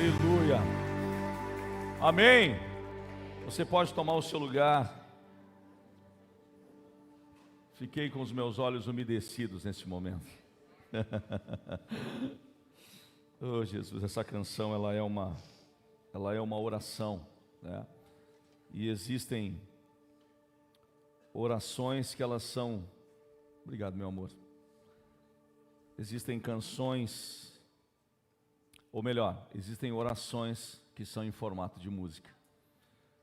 Aleluia. Amém. Você pode tomar o seu lugar. Fiquei com os meus olhos umedecidos nesse momento. Oh, Jesus, essa canção ela é uma oração, né? E existem orações que elas são... Obrigado, meu amor. Existem canções, ou melhor, existem orações que são em formato de música.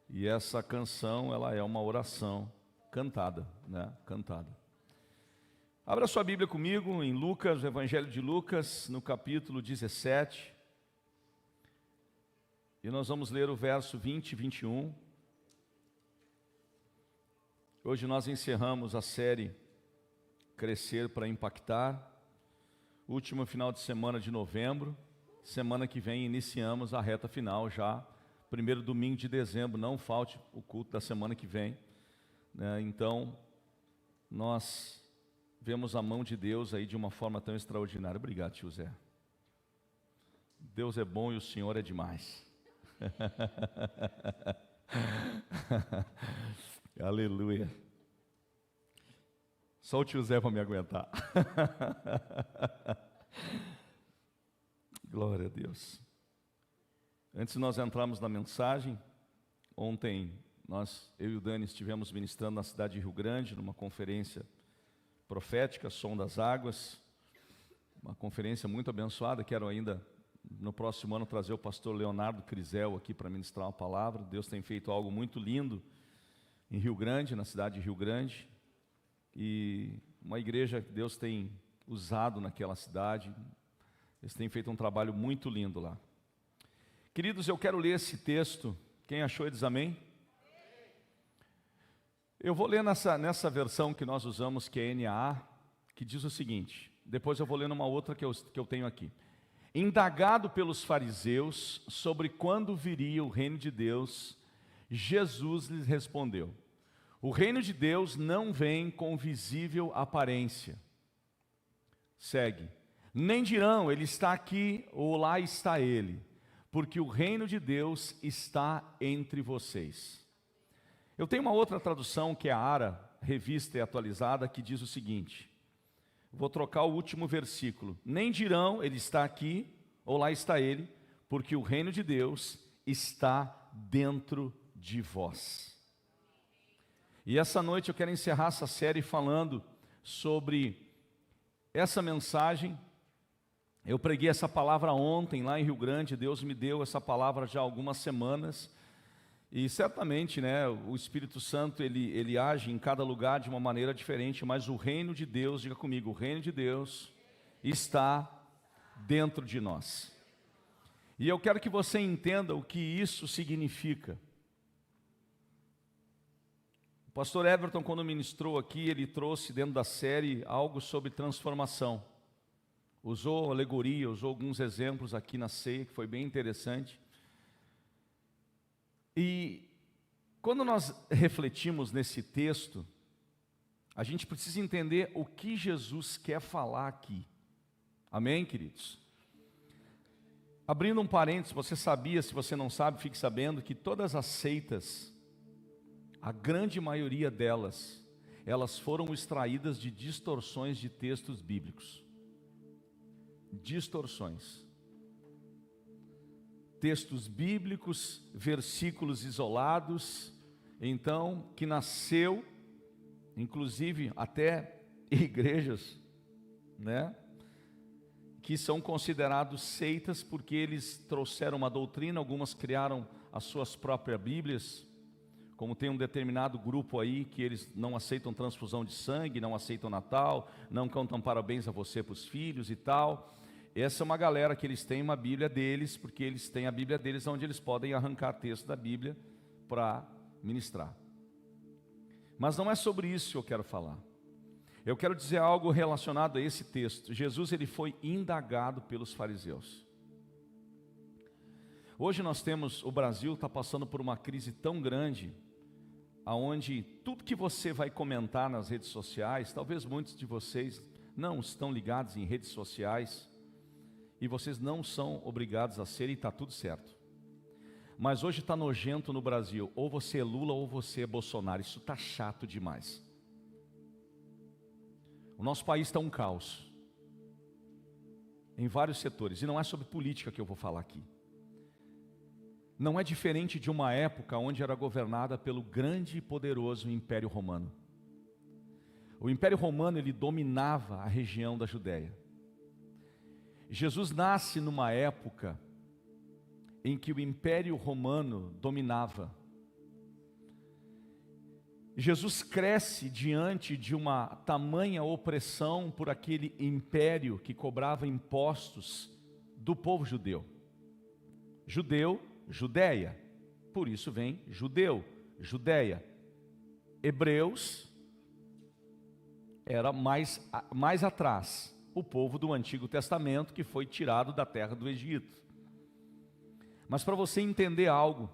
E essa canção, ela é uma oração cantada, né? Cantada. Abra sua Bíblia comigo em Lucas, o Evangelho de Lucas, no capítulo 17. E nós vamos ler o verso 20 e 21. Hoje nós encerramos a série Crescer para Impactar. Último final de semana de novembro. Semana que vem iniciamos a reta final já. Primeiro domingo de dezembro, não falte o culto da semana que vem, né? Então, nós vemos a mão de Deus aí de uma forma tão extraordinária. Obrigado, tio Zé. Deus é bom e o Senhor é demais. Aleluia. Só o tio Zé para me aguentar. Glória a Deus. Antes de nós entrarmos na mensagem, ontem eu e o Dani estivemos ministrando na cidade de Rio Grande, numa conferência profética, Som das Águas, uma conferência muito abençoada. Quero ainda, no próximo ano, trazer o pastor Leonardo Crisel aqui para ministrar uma palavra. Deus tem feito algo muito lindo em Rio Grande, na cidade de Rio Grande, e uma igreja que Deus tem usado naquela cidade. Eles têm feito um trabalho muito lindo lá. Queridos, eu quero ler esse texto. Quem achou, diz amém? Eu vou ler nessa versão que nós usamos, que é NAA, que diz o seguinte. Depois eu vou ler numa outra que eu tenho aqui. Indagado pelos fariseus sobre quando viria o reino de Deus, Jesus lhes respondeu: o reino de Deus não vem com visível aparência. Segue. Nem dirão, ele está aqui ou lá está ele, porque o reino de Deus está entre vocês. Eu tenho uma outra tradução que é a ARA, revista e atualizada, que diz o seguinte. Vou trocar o último versículo. Nem dirão, ele está aqui ou lá está ele, porque o reino de Deus está dentro de vós. E essa noite eu quero encerrar essa série falando sobre essa mensagem. Eu preguei essa palavra ontem lá em Rio Grande. Deus me deu essa palavra já há algumas semanas. E certamente, né, o Espírito Santo, ele age em cada lugar de uma maneira diferente. Mas o reino de Deus, diga comigo, o reino de Deus está dentro de nós. E eu quero que você entenda o que isso significa. O pastor Everton, quando ministrou aqui, ele trouxe dentro da série algo sobre transformação. Usou alegoria, usou alguns exemplos aqui na ceia, que foi bem interessante. E quando nós refletimos nesse texto, a gente precisa entender o que Jesus quer falar aqui. Amém, queridos? Abrindo um parênteses, você sabia, se você não sabe, fique sabendo que todas as seitas, a grande maioria delas, elas foram extraídas de distorções de textos bíblicos. Distorções. Textos bíblicos, versículos isolados, então, que nasceu, inclusive até igrejas, né, que são considerados seitas porque eles trouxeram uma doutrina, algumas criaram as suas próprias Bíblias, como tem um determinado grupo aí que eles não aceitam transfusão de sangue, não aceitam Natal, não cantam parabéns a você para os filhos e tal. Essa é uma galera que eles têm uma Bíblia deles, porque eles têm a Bíblia deles onde eles podem arrancar texto da Bíblia para ministrar. Mas não é sobre isso que eu quero falar. Eu quero dizer algo relacionado a esse texto. Jesus, ele foi indagado pelos fariseus. Hoje nós temos, o Brasil está passando por uma crise tão grande, aonde tudo que você vai comentar nas redes sociais, talvez muitos de vocês não estão ligados em redes sociais, e vocês não são obrigados a ser, e está tudo certo. Mas hoje está nojento no Brasil, ou você é Lula ou você é Bolsonaro, isso está chato demais. O nosso país está um caos, em vários setores, e não é sobre política que eu vou falar aqui. Não é diferente de uma época onde era governada pelo grande e poderoso Império Romano. O Império Romano, ele dominava a região da Judéia. Jesus nasce numa época em que o Império Romano dominava. Jesus cresce diante de uma tamanha opressão por aquele império que cobrava impostos do povo judeu. Judeu, Judéia, por isso vem judeu, Judéia. Hebreus era mais atrás, o povo do Antigo Testamento que foi tirado da terra do Egito. Mas para você entender algo,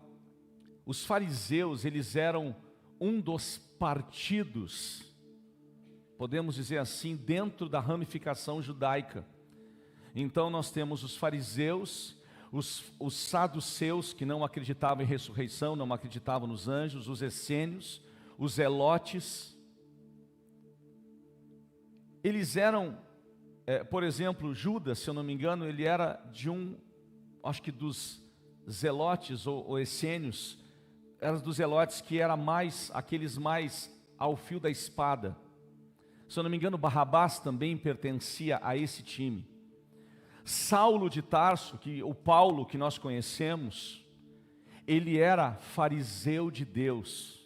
os fariseus, eles eram um dos partidos, podemos dizer assim, dentro da ramificação judaica. Então nós temos os fariseus, os saduceus, que não acreditavam em ressurreição, não acreditavam nos anjos, os essênios, os zelotes. Eles eram, por exemplo, Judas, se eu não me engano, ele era de acho que dos zelotes ou essênios, era dos zelotes que era aqueles mais ao fio da espada. Se eu não me engano, Barrabás também pertencia a esse time. Saulo de Tarso, o Paulo que nós conhecemos, ele era fariseu de Deus.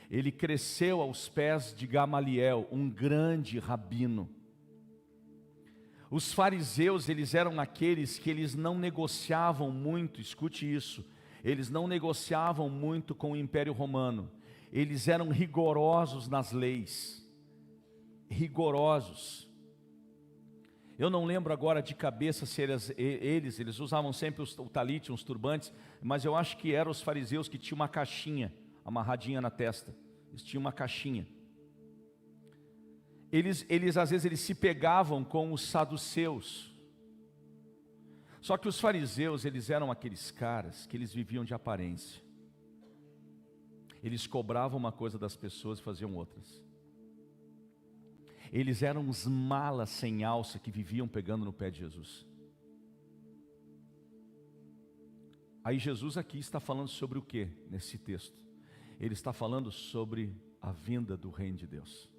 Ele cresceu aos pés de Gamaliel, um grande rabino. Os fariseus, eles eram aqueles que eles não negociavam muito, escute isso, eles não negociavam muito com o Império Romano. Eles eram rigorosos nas leis, rigorosos. Eu não lembro agora de cabeça se eles usavam sempre o talite, uns turbantes, mas eu acho que eram os fariseus que tinham uma caixinha amarradinha na testa. Eles tinham uma caixinha. Eles às vezes eles se pegavam com os saduceus. Só que os fariseus, eles eram aqueles caras que eles viviam de aparência. Eles cobravam uma coisa das pessoas e faziam outras. Eles eram uns malas sem alça que viviam pegando no pé de Jesus. Aí Jesus aqui está falando sobre o que nesse texto? Ele está falando sobre a vinda do reino de Deus.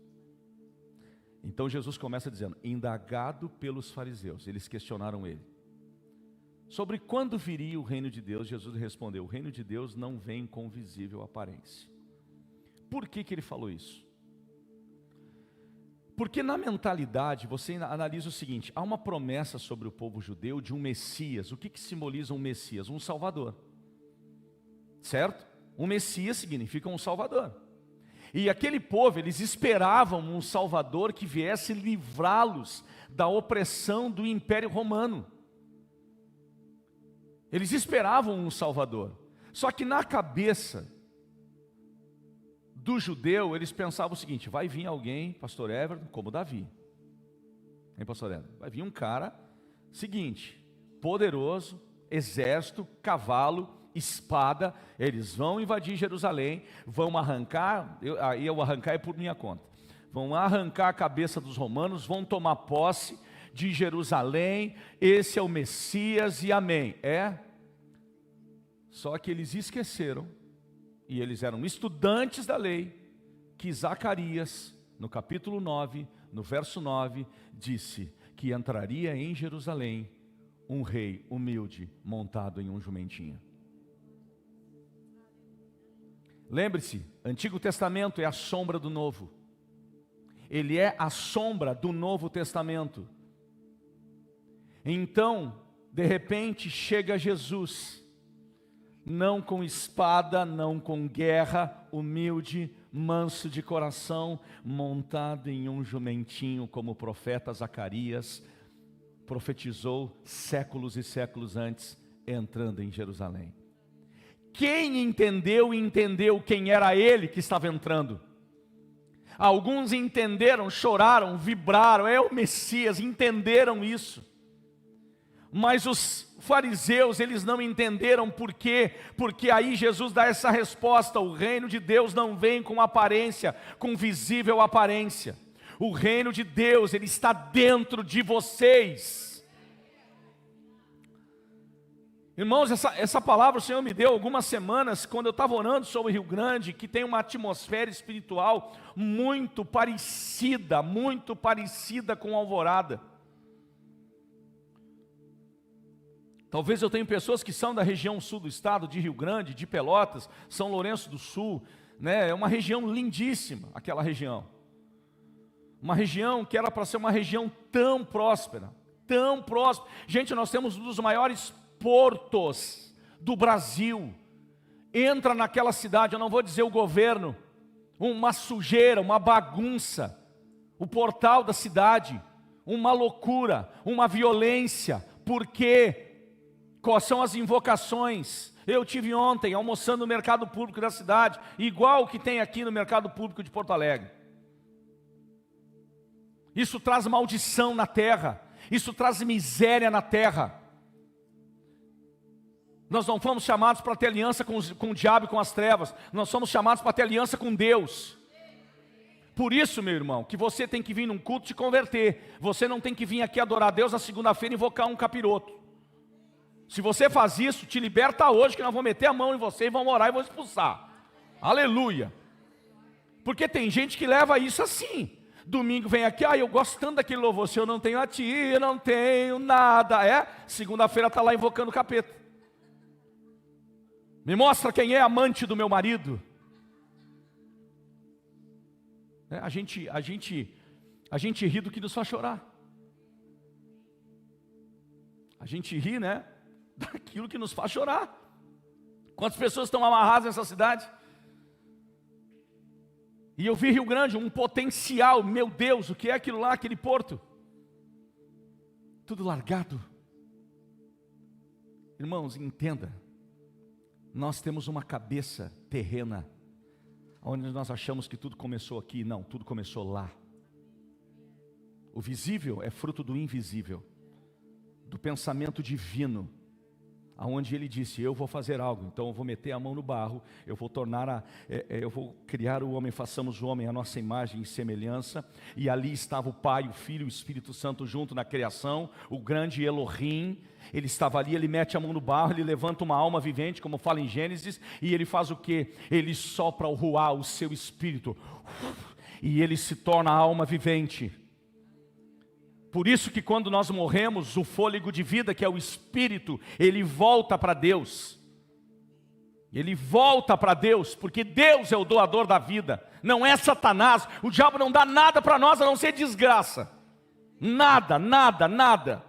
Então Jesus começa dizendo, indagado pelos fariseus, eles questionaram ele. Sobre quando viria o reino de Deus, Jesus respondeu, o reino de Deus não vem com visível aparência. Por que ele falou isso? Porque na mentalidade, você analisa o seguinte, há uma promessa sobre o povo judeu de um Messias. O que simboliza um Messias? Um Salvador. Certo? Um Messias significa um Salvador. E aquele povo, eles esperavam um Salvador que viesse livrá-los da opressão do Império Romano. Eles esperavam um Salvador. Só que na cabeça do judeu, eles pensavam o seguinte, vai vir alguém, pastor Everton, como Davi. Hein, pastor Everton? Vai vir um cara, seguinte, poderoso, exército, cavalo, espada, eles vão invadir Jerusalém, vão arrancar, eu arrancar é por minha conta, vão arrancar a cabeça dos romanos, vão tomar posse de Jerusalém, esse é o Messias e amém. Só que eles esqueceram, e eles eram estudantes da lei, que Zacarias, no capítulo 9, no verso 9, disse que entraria em Jerusalém um rei humilde, montado em um jumentinho. Lembre-se, Antigo Testamento é a sombra do Novo. Ele é a sombra do Novo Testamento. Então, de repente, chega Jesus, não com espada, não com guerra, humilde, manso de coração, montado em um jumentinho, como o profeta Zacarias profetizou séculos e séculos antes, entrando em Jerusalém. Quem entendeu quem era ele que estava entrando. Alguns entenderam, choraram, vibraram, é o Messias, entenderam isso. Mas os fariseus, eles não entenderam por quê, porque aí Jesus dá essa resposta: o reino de Deus não vem com aparência, com visível aparência. O reino de Deus, ele está dentro de vocês. Irmãos, essa palavra o Senhor me deu algumas semanas, quando eu estava orando sobre Rio Grande, que tem uma atmosfera espiritual muito parecida com Alvorada. Talvez eu tenha pessoas que são da região sul do estado, de Rio Grande, de Pelotas, São Lourenço do Sul, né? É uma região lindíssima, aquela região. Uma região que era para ser uma região tão próspera, tão próspera. Gente, nós temos um dos maiores portos do Brasil. Entra naquela cidade, eu não vou dizer o governo, uma sujeira, uma bagunça. O portal da cidade, uma loucura, uma violência. Por quê? Quais são as invocações? Eu tive ontem almoçando no mercado público da cidade, igual o que tem aqui no mercado público de Porto Alegre. Isso traz maldição na terra, isso traz miséria na terra. Nós não fomos chamados para ter aliança com o diabo e com as trevas, nós somos chamados para ter aliança com Deus. Por isso, meu irmão, que você tem que vir num culto te converter. Você não tem que vir aqui adorar a Deus na segunda-feira e invocar um capiroto. Se você faz isso, te liberta hoje, que nós vamos meter a mão em você e vamos orar e vamos expulsar. Aleluia. Porque tem gente que leva isso assim. Domingo vem aqui, eu gosto tanto daquele louvor, se eu não tenho a ti, eu não tenho nada. Segunda-feira está lá invocando o capeta. Me mostra quem é amante do meu marido. A gente ri do que nos faz chorar. A gente ri, né, daquilo que nos faz chorar. Quantas pessoas estão amarradas nessa cidade? E eu vi Rio Grande, um potencial, meu Deus, o que é aquilo lá, aquele porto? Tudo largado. Irmãos, entenda, nós temos uma cabeça terrena, onde nós achamos que tudo começou aqui. Não, tudo começou lá. O visível é fruto do invisível, do pensamento divino, aonde ele disse: eu vou fazer algo, então eu vou meter a mão no barro, eu vou eu vou criar o homem, façamos o homem à nossa imagem e semelhança. E ali estava o Pai, o Filho e o Espírito Santo junto na criação, o grande Elohim. Ele estava ali, ele mete a mão no barro, ele levanta uma alma vivente, como fala em Gênesis, e ele faz o quê? Ele sopra o ruá, o seu espírito, e ele se torna a alma vivente. Por isso que quando nós morremos, o fôlego de vida, que é o Espírito, ele volta para Deus. Ele volta para Deus, porque Deus é o doador da vida, não é Satanás. O diabo não dá nada para nós a não ser desgraça. Nada, nada, nada.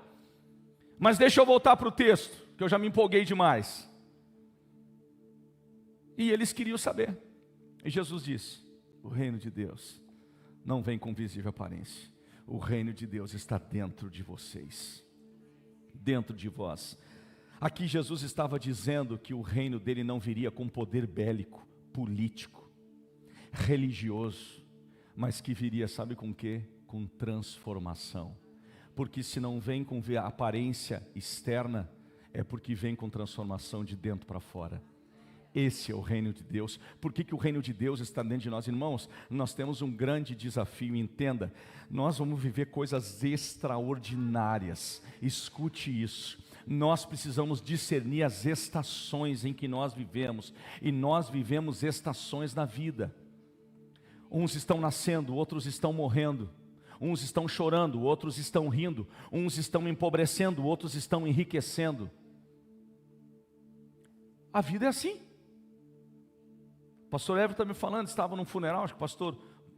Mas deixa eu voltar para o texto, que eu já me empolguei demais. E eles queriam saber. E Jesus disse: o reino de Deus não vem com visível aparência. O reino de Deus está dentro de vocês, dentro de vós. Aqui Jesus estava dizendo que o reino dele não viria com poder bélico, político, religioso, mas que viria, sabe com quê? Com transformação. Porque se não vem com aparência externa, é porque vem com transformação de dentro para fora. Esse é o reino de Deus. Por que o reino de Deus está dentro de nós? Irmãos, nós temos um grande desafio, entenda. Nós vamos viver coisas extraordinárias. Escute isso. Nós precisamos discernir as estações em que nós vivemos. E nós vivemos estações na vida. Uns estão nascendo, outros estão morrendo. Uns estão chorando, outros estão rindo. Uns estão empobrecendo, outros estão enriquecendo. A vida é assim. O pastor Everton está me falando, estava num funeral, acho que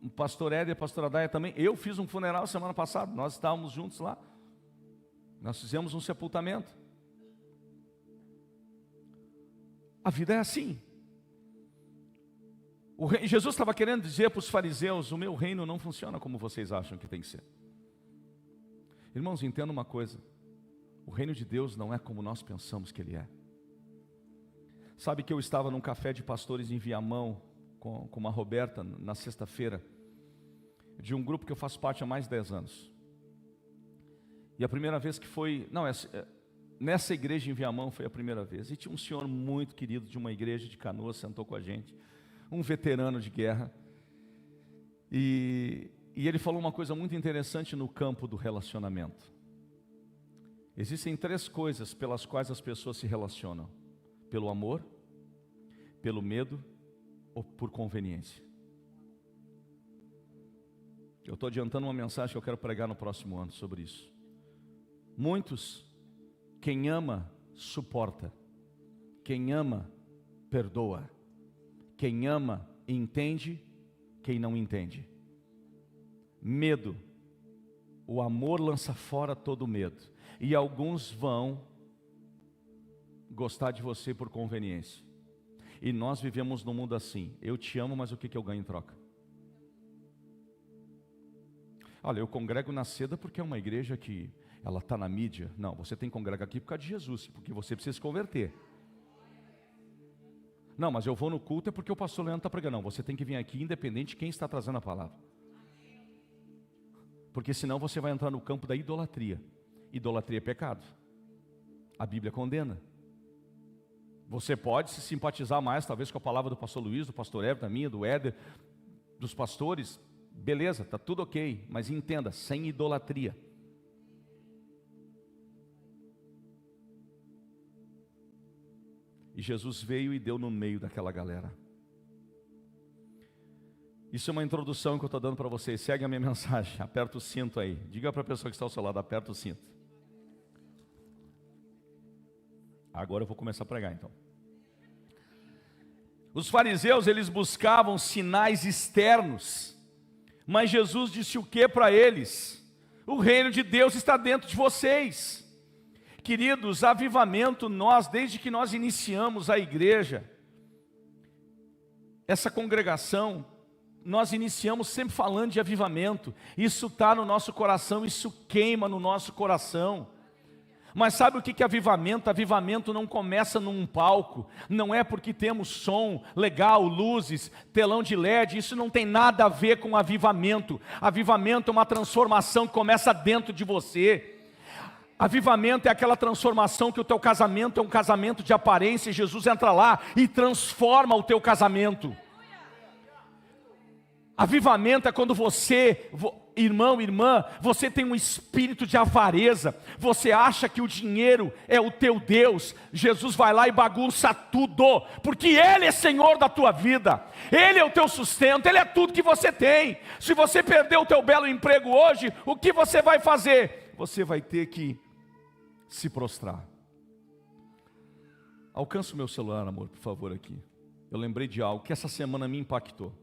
o pastor Éder e a pastora Daia também. Eu fiz um funeral semana passada, nós estávamos juntos lá. Nós fizemos um sepultamento. A vida é assim. Jesus estava querendo dizer para os fariseus: o meu reino não funciona como vocês acham que tem que ser. Irmãos, entenda uma coisa: o reino de Deus não é como nós pensamos que ele é. Sabe que eu estava num café de pastores em Viamão com uma Roberta na sexta-feira, de um grupo que eu faço parte há mais de 10 anos. E a primeira vez que foi, nessa igreja em Viamão foi a primeira vez. E tinha um senhor muito querido de uma igreja de Canoas, sentou com a gente, um veterano de guerra. E ele falou uma coisa muito interessante no campo do relacionamento. Existem 3 coisas pelas quais as pessoas se relacionam: pelo amor, pelo medo ou por conveniência. Eu estou adiantando uma mensagem que eu quero pregar no próximo ano sobre isso. Muitos, quem ama, suporta. Quem ama, perdoa. Quem ama, entende. Quem não entende. Medo. O amor lança fora todo medo. E alguns vão gostar de você por conveniência. E nós vivemos num mundo assim: eu te amo, mas o que eu ganho em troca? Olha, eu congrego na Seda porque é uma igreja que ela está na mídia. Não, você tem que congregar aqui por causa de Jesus, porque você precisa se converter. Não, mas eu vou no culto é porque o pastor Leandro está pregando. Não, você tem que vir aqui independente de quem está trazendo a palavra. Porque senão você vai entrar no campo da idolatria. Idolatria é pecado. A Bíblia condena. Você pode se simpatizar mais, talvez, com a palavra do pastor Luiz, do pastor Everton, da minha, do Éder, dos pastores. Beleza, está tudo ok. Mas entenda, sem idolatria. E Jesus veio e deu no meio daquela galera. Isso é uma introdução que eu estou dando para vocês. Segue a minha mensagem, aperta o cinto aí. Diga para a pessoa que está ao seu lado, aperta o cinto. Agora eu vou começar a pregar então. Os fariseus, eles buscavam sinais externos. Mas Jesus disse o que para eles? O reino de Deus está dentro de vocês. Queridos, avivamento, desde que nós iniciamos a igreja, essa congregação, nós iniciamos sempre falando de avivamento. Isso está no nosso coração, isso queima no nosso coração. Mas sabe o que é avivamento? Avivamento não começa num palco, não é porque temos som legal, luzes, telão de LED, isso não tem nada a ver com avivamento. Avivamento é uma transformação que começa dentro de você. Avivamento é aquela transformação que o teu casamento é um casamento de aparência, e Jesus entra lá e transforma o teu casamento. Avivamento é quando você, irmão, irmã, você tem um espírito de avareza, você acha que o dinheiro é o teu Deus. Jesus vai lá e bagunça tudo, porque Ele é Senhor da tua vida, Ele é o teu sustento, Ele é tudo que você tem. Se você perder o teu belo emprego hoje, o que você vai fazer? Você vai ter que se prostrar. Alcança o meu celular, amor, por favor, aqui. Eu lembrei de algo que essa semana me impactou.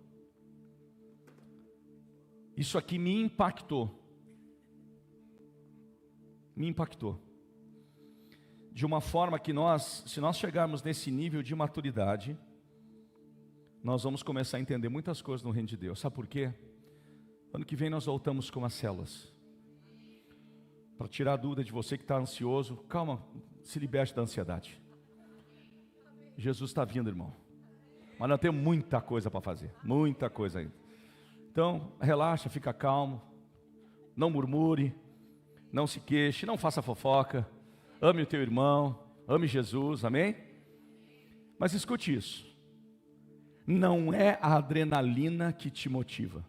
Isso aqui me impactou. Me impactou. De uma forma que se nós chegarmos nesse nível de maturidade, nós vamos começar a entender muitas coisas no reino de Deus. Sabe por quê? Ano que vem nós voltamos com as células. Para tirar a dúvida de você que está ansioso, calma, se liberte da ansiedade. Jesus está vindo, irmão. Mas nós temos muita coisa para fazer, muita coisa ainda. Então, relaxa, fica calmo, não murmure, não se queixe, não faça fofoca, ame o teu irmão, ame Jesus, amém? Mas escute isso, não é a adrenalina que te motiva,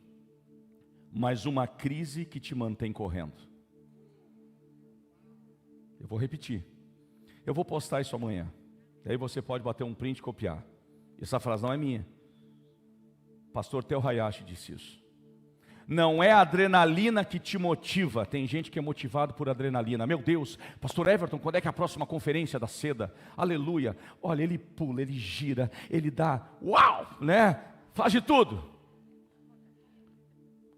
mas uma crise que te mantém correndo. Eu vou repetir, eu vou postar isso amanhã, e aí você pode bater um print e copiar. Essa frase não é minha, pastor Theo Hayashi disse isso. Não é a adrenalina que te motiva. Tem gente que é motivado por adrenalina. Meu Deus, pastor Everton, quando é que é a próxima conferência da Seda? Aleluia. Olha, ele pula, ele gira, ele dá uau, né? Faz de tudo.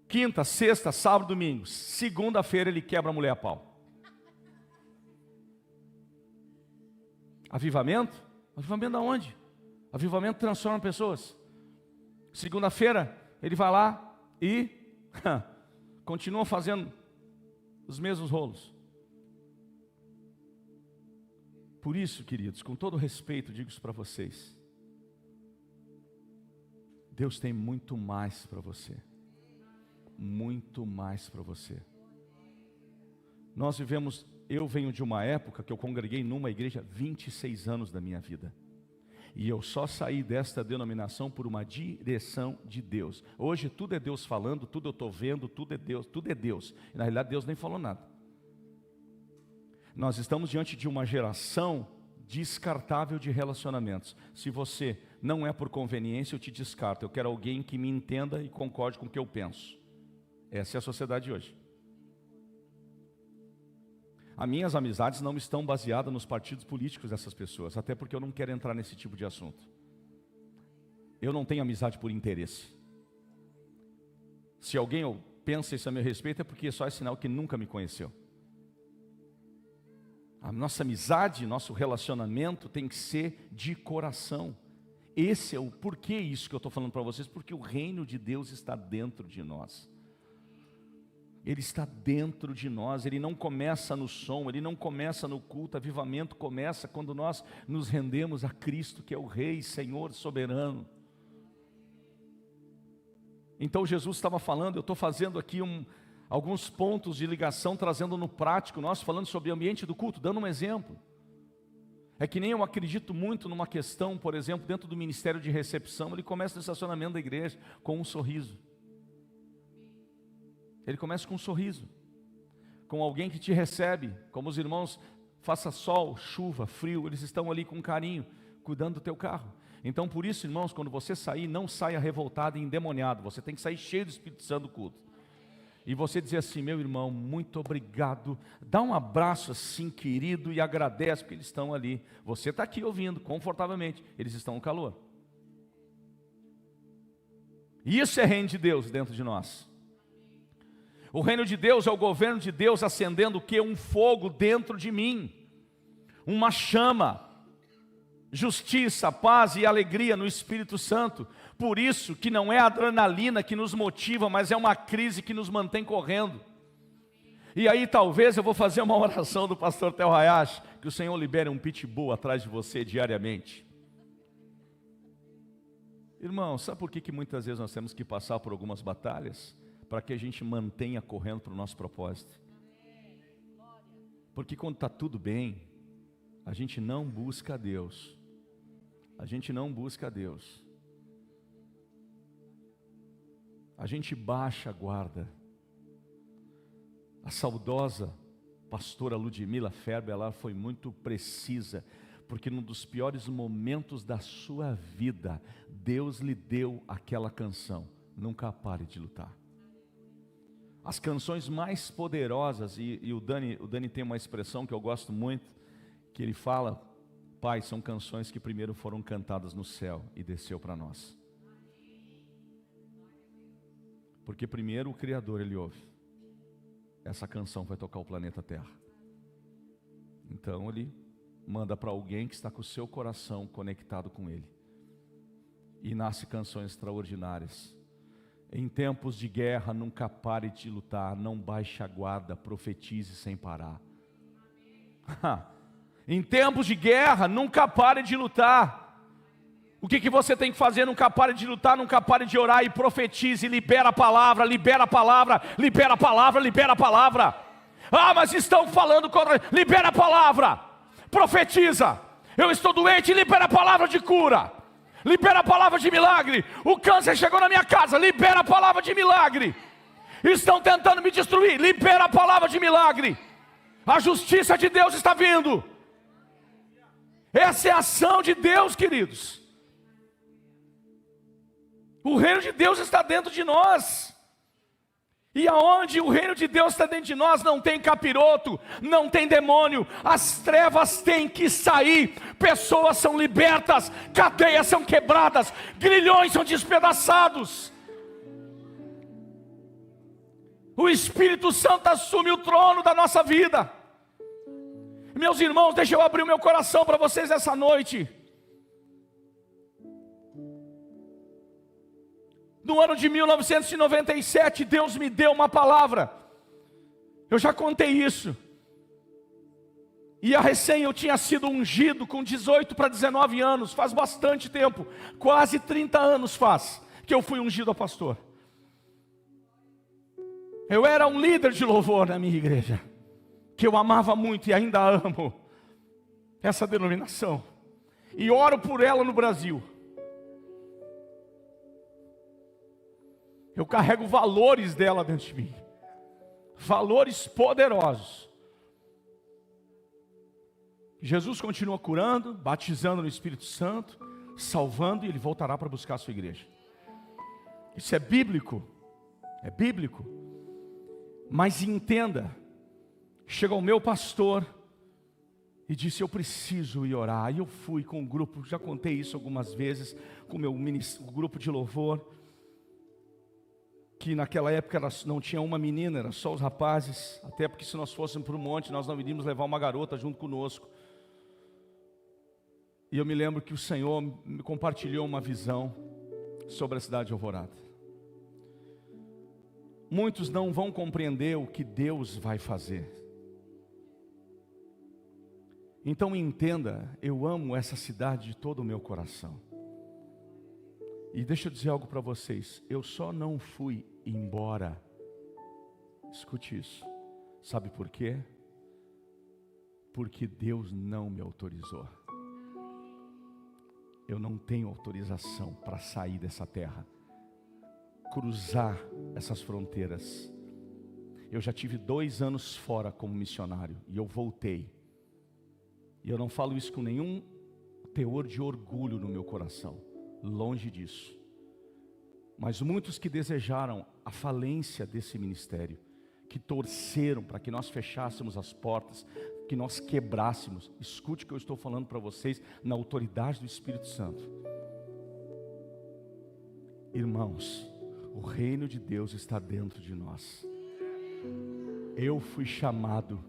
Quinta, sexta, sábado, domingo. Segunda-feira ele quebra a mulher a pau. Avivamento? Avivamento da onde? Avivamento transforma pessoas. Segunda-feira ele vai lá e continua fazendo os mesmos rolos. Por isso, queridos, com todo respeito, digo isso para vocês. Deus tem muito mais para você. Muito mais para você. Nós vivemos eu venho de uma época que eu congreguei numa igreja 26 anos da minha vida. E eu só saí desta denominação por uma direção de Deus. Hoje tudo é Deus falando, tudo eu estou vendo, tudo é Deus, tudo é Deus. E na realidade Deus nem falou nada. Nós estamos diante de uma geração descartável de relacionamentos. Se você não é por conveniência, eu te descarto. Eu quero alguém que me entenda e concorde com o que eu penso. Essa é a sociedade hoje. As minhas amizades não estão baseadas nos partidos políticos dessas pessoas, até porque eu não quero entrar nesse tipo de assunto. Eu não tenho amizade por interesse. Se alguém pensa isso a meu respeito, é porque só é sinal que nunca me conheceu. A nossa amizade, nosso relacionamento tem que ser de coração. Esse é o porquê isso que eu estou falando para vocês, porque o reino de Deus está dentro de nós. Ele está dentro de nós, ele não começa no som, ele não começa no culto, avivamento começa quando nós nos rendemos a Cristo, que é o Rei, Senhor, soberano. Então Jesus estava falando, eu estou fazendo aqui alguns pontos de ligação, trazendo no prático, nós falando sobre o ambiente do culto, dando um exemplo. É que nem eu acredito muito numa questão, por exemplo, dentro do ministério de recepção, ele começa no estacionamento da igreja com um sorriso. Ele começa com um sorriso, com alguém que te recebe, como os irmãos, faça sol, chuva, frio, eles estão ali com carinho, cuidando do teu carro. Então por isso, irmãos, quando você sair, não saia revoltado e endemoniado, você tem que sair cheio do Espírito Santo do culto. E você dizer assim, meu irmão, muito obrigado, dá um abraço assim querido e agradece, porque eles estão ali. Você está aqui ouvindo, confortavelmente, eles estão no calor. E isso é reino de Deus dentro de nós. O reino de Deus é o governo de Deus acendendo o quê? Um fogo dentro de mim, uma chama, justiça, paz e alegria no Espírito Santo. Por isso que não é a adrenalina que nos motiva, mas é uma crise que nos mantém correndo. E aí talvez eu vou fazer uma oração do pastor Theo Hayashi, que o Senhor libere um pitbull atrás de você diariamente. Irmão, sabe por que muitas vezes nós temos que passar por algumas batalhas? Para que a gente mantenha correndo para o nosso propósito. Porque quando está tudo bem, a gente não busca a Deus. A gente não busca a Deus. A gente baixa a guarda. A saudosa pastora Ludmila Ferber, ela foi muito precisa, porque num dos piores momentos da sua vida, Deus lhe deu aquela canção, Nunca Pare de Lutar. As canções mais poderosas, e o Dani tem uma expressão que eu gosto muito, que ele fala, Pai, são canções que primeiro foram cantadas no céu e desceu para nós. Porque primeiro o Criador ele ouve. Essa canção vai tocar o planeta Terra. Então ele manda para alguém que está com o seu coração conectado com ele. E nasce canções extraordinárias. Em tempos de guerra, nunca pare de lutar, não baixe a guarda, profetize sem parar. Em tempos de guerra, nunca pare de lutar. O que você tem que fazer? Nunca pare de lutar, nunca pare de orar e profetize, libera a palavra, libera a palavra, libera a palavra, libera a palavra. Ah, mas estão falando contra... Libera a palavra, profetiza. Eu estou doente, libera a palavra de cura. Libera a palavra de milagre. O câncer chegou na minha casa, libera a palavra de milagre. Estão tentando me destruir, libera a palavra de milagre. A justiça de Deus está vindo. Essa é a ação de Deus, queridos. O reino de Deus está dentro de nós. E aonde o reino de Deus está dentro de nós, não tem capiroto, não tem demônio, as trevas têm que sair, pessoas são libertas, cadeias são quebradas, grilhões são despedaçados. O Espírito Santo assume o trono da nossa vida. Meus irmãos, deixa eu abrir o meu coração para vocês essa noite. No ano de 1997, Deus me deu uma palavra. Eu já contei isso. E eu tinha sido ungido com 18 para 19 anos, faz bastante tempo, quase 30 anos faz, que eu fui ungido a pastor. Eu era um líder de louvor na minha igreja. que eu amava muito e ainda amo essa denominação, e oro por ela no Brasil. Eu carrego valores dela dentro de mim, valores poderosos. Jesus continua curando, batizando no Espírito Santo, salvando, e Ele voltará para buscar a sua igreja. Isso é bíblico, mas entenda, chega o meu pastor e disse: eu preciso ir orar. E eu fui com um grupo, já contei isso algumas vezes, com o meu grupo de louvor, que naquela época não tinha uma menina, era só os rapazes, até porque se nós fôssemos para o monte, nós não iríamos levar uma garota junto conosco. E eu me lembro que o Senhor me compartilhou uma visão sobre a cidade de Alvorada. Muitos não vão compreender o que Deus vai fazer. Então entenda, eu amo essa cidade de todo o meu coração. E deixa eu dizer algo para vocês, eu só não fui embora. Escute isso. Sabe por quê? Porque Deus não me autorizou. Eu não tenho autorização para sair dessa terra, cruzar essas fronteiras. Eu já tive 2 anos fora como missionário e eu voltei. E eu não falo isso com nenhum teor de orgulho no meu coração, longe disso. Mas muitos que desejaram a falência desse ministério, que torceram para que nós fechássemos as portas, que nós quebrássemos. Escute o que eu estou falando para vocês na autoridade do Espírito Santo. Irmãos, o reino de Deus está dentro de nós. Eu fui chamado,